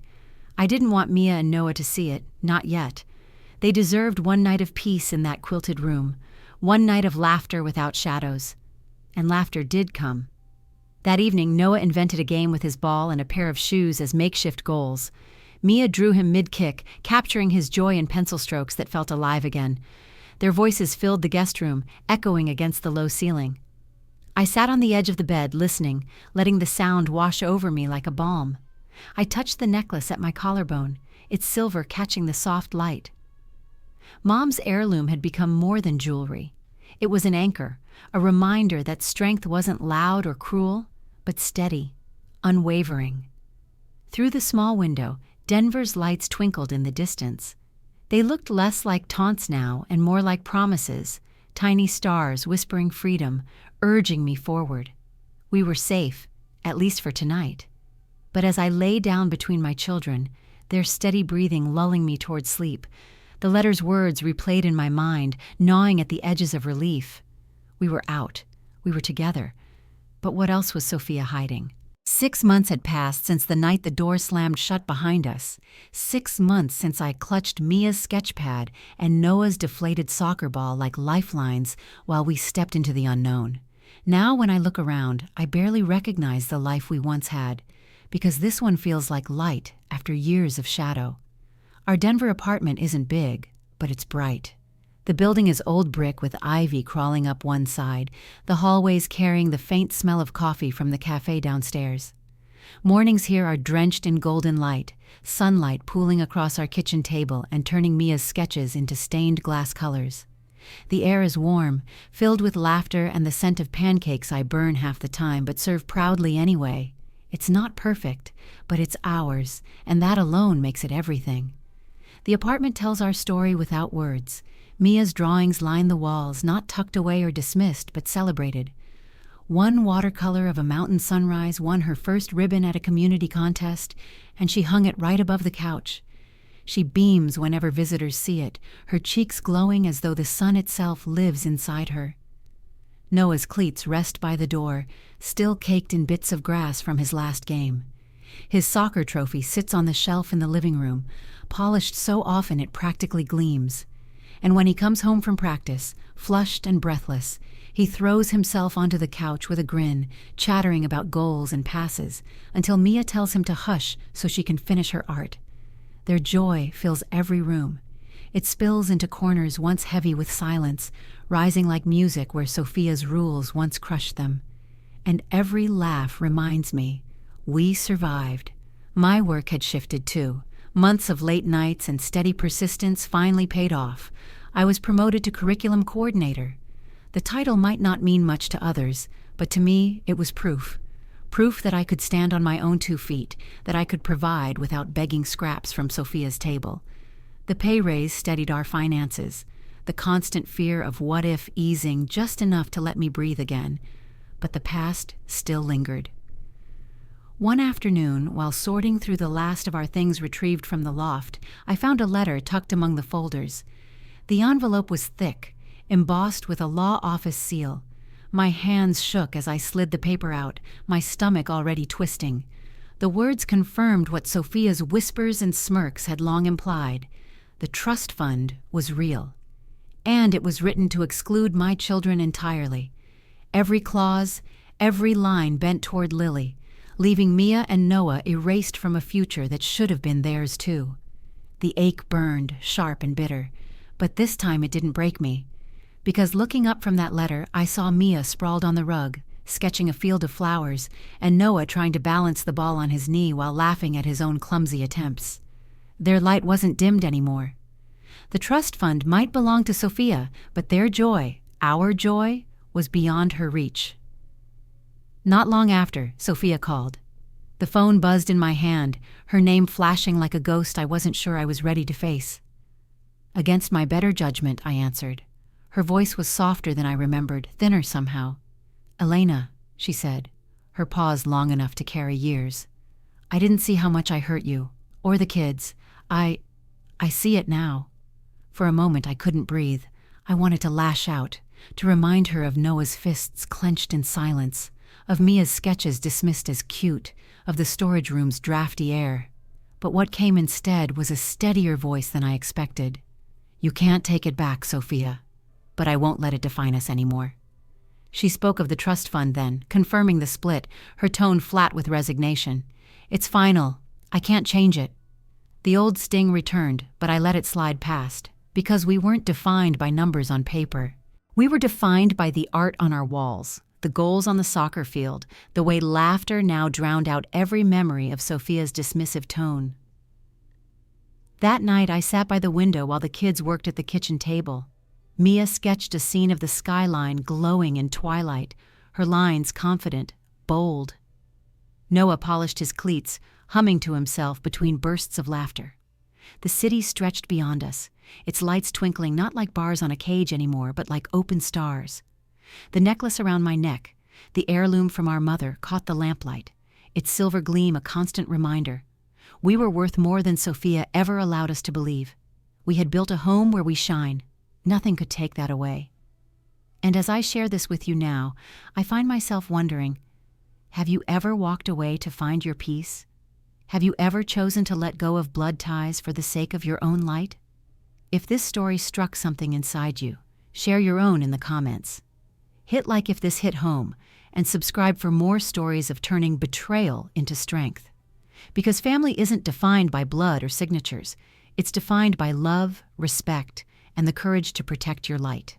I didn't want Mia and Noah to see it, not yet. They deserved one night of peace in that quilted room, one night of laughter without shadows. And laughter did come. That evening, Noah invented a game with his ball and a pair of shoes as makeshift goals. Mia drew him mid-kick, capturing his joy in pencil strokes that felt alive again. Their voices filled the guest room, echoing against the low ceiling. I sat on the edge of the bed, listening, letting the sound wash over me like a balm. I touched the necklace at my collarbone, its silver catching the soft light. Mom's heirloom had become more than jewelry. It was an anchor, a reminder that strength wasn't loud or cruel, but steady, unwavering. Through the small window, Denver's lights twinkled in the distance. They looked less like taunts now and more like promises, tiny stars whispering freedom, urging me forward. We were safe, at least for tonight. But as I lay down between my children, their steady breathing lulling me toward sleep, the letter's words replayed in my mind, gnawing at the edges of relief. We were out. We were together. But what else was Sophia hiding? 6 months had passed since the night the door slammed shut behind us. 6 months since I clutched Mia's sketchpad and Noah's deflated soccer ball like lifelines while we stepped into the unknown. Now when I look around, I barely recognize the life we once had, because this one feels like light after years of shadow. Our Denver apartment isn't big, but it's bright. The building is old brick with ivy crawling up one side, the hallways carrying the faint smell of coffee from the cafe downstairs. Mornings here are drenched in golden light, sunlight pooling across our kitchen table and turning Mia's sketches into stained glass colors. The air is warm, filled with laughter and the scent of pancakes I burn half the time but serve proudly anyway. It's not perfect, but it's ours, and that alone makes it everything. The apartment tells our story without words. Mia's drawings line the walls, not tucked away or dismissed, but celebrated. One watercolor of a mountain sunrise won her first ribbon at a community contest, and she hung it right above the couch. She beams whenever visitors see it, her cheeks glowing as though the sun itself lives inside her. Noah's cleats rest by the door, still caked in bits of grass from his last game. His soccer trophy sits on the shelf in the living room, polished so often it practically gleams. And when he comes home from practice, flushed and breathless, he throws himself onto the couch with a grin, chattering about goals and passes, until Mia tells him to hush so she can finish her art. Their joy fills every room. It spills into corners once heavy with silence, rising like music where Sophia's rules once crushed them. And every laugh reminds me, we survived. My work had shifted too. Months of late nights and steady persistence finally paid off. I was promoted to curriculum coordinator. The title might not mean much to others, but to me it was proof. Proof that I could stand on my own 2 feet, that I could provide without begging scraps from Sophia's table. The pay raise steadied our finances, the constant fear of what if easing just enough to let me breathe again. But the past still lingered. One afternoon, while sorting through the last of our things retrieved from the loft, I found a letter tucked among the folders. The envelope was thick, embossed with a law office seal. My hands shook as I slid the paper out, my stomach already twisting. The words confirmed what Sophia's whispers and smirks had long implied. The trust fund was real. And it was written to exclude my children entirely. Every clause, every line bent toward Lily, leaving Mia and Noah erased from a future that should have been theirs too. The ache burned, sharp and bitter, but this time it didn't break me. Because looking up from that letter, I saw Mia sprawled on the rug, sketching a field of flowers, and Noah trying to balance the ball on his knee while laughing at his own clumsy attempts. Their light wasn't dimmed anymore. The trust fund might belong to Sophia, but their joy, our joy, was beyond her reach. Not long after, Sophia called. The phone buzzed in my hand, her name flashing like a ghost I wasn't sure I was ready to face. Against my better judgment, I answered. Her voice was softer than I remembered, thinner somehow. "Elena," she said, her pause long enough to carry years. "I didn't see how much I hurt you, or the kids. I see it now." For a moment I couldn't breathe. I wanted to lash out, to remind her of Noah's fists clenched in silence, of Mia's sketches dismissed as cute, of the storage room's drafty air. But what came instead was a steadier voice than I expected. "You can't take it back, Sophia, but I won't let it define us anymore." She spoke of the trust fund then, confirming the split, her tone flat with resignation. "It's final. I can't change it." The old sting returned, but I let it slide past, because we weren't defined by numbers on paper. We were defined by the art on our walls, the goals on the soccer field, the way laughter now drowned out every memory of Sophia's dismissive tone. That night I sat by the window while the kids worked at the kitchen table. Mia sketched a scene of the skyline glowing in twilight, her lines confident, bold. Noah polished his cleats, humming to himself between bursts of laughter. The city stretched beyond us, its lights twinkling not like bars on a cage anymore, but like open stars. The necklace around my neck, the heirloom from our mother, caught the lamplight, its silver gleam a constant reminder. We were worth more than Sophia ever allowed us to believe. We had built a home where we shine. Nothing could take that away. And as I share this with you now, I find myself wondering, have you ever walked away to find your peace? Have you ever chosen to let go of blood ties for the sake of your own light? If this story struck something inside you, share your own in the comments. Hit like if this hit home, and subscribe for more stories of turning betrayal into strength. Because family isn't defined by blood or signatures. It's defined by love, respect, and the courage to protect your light.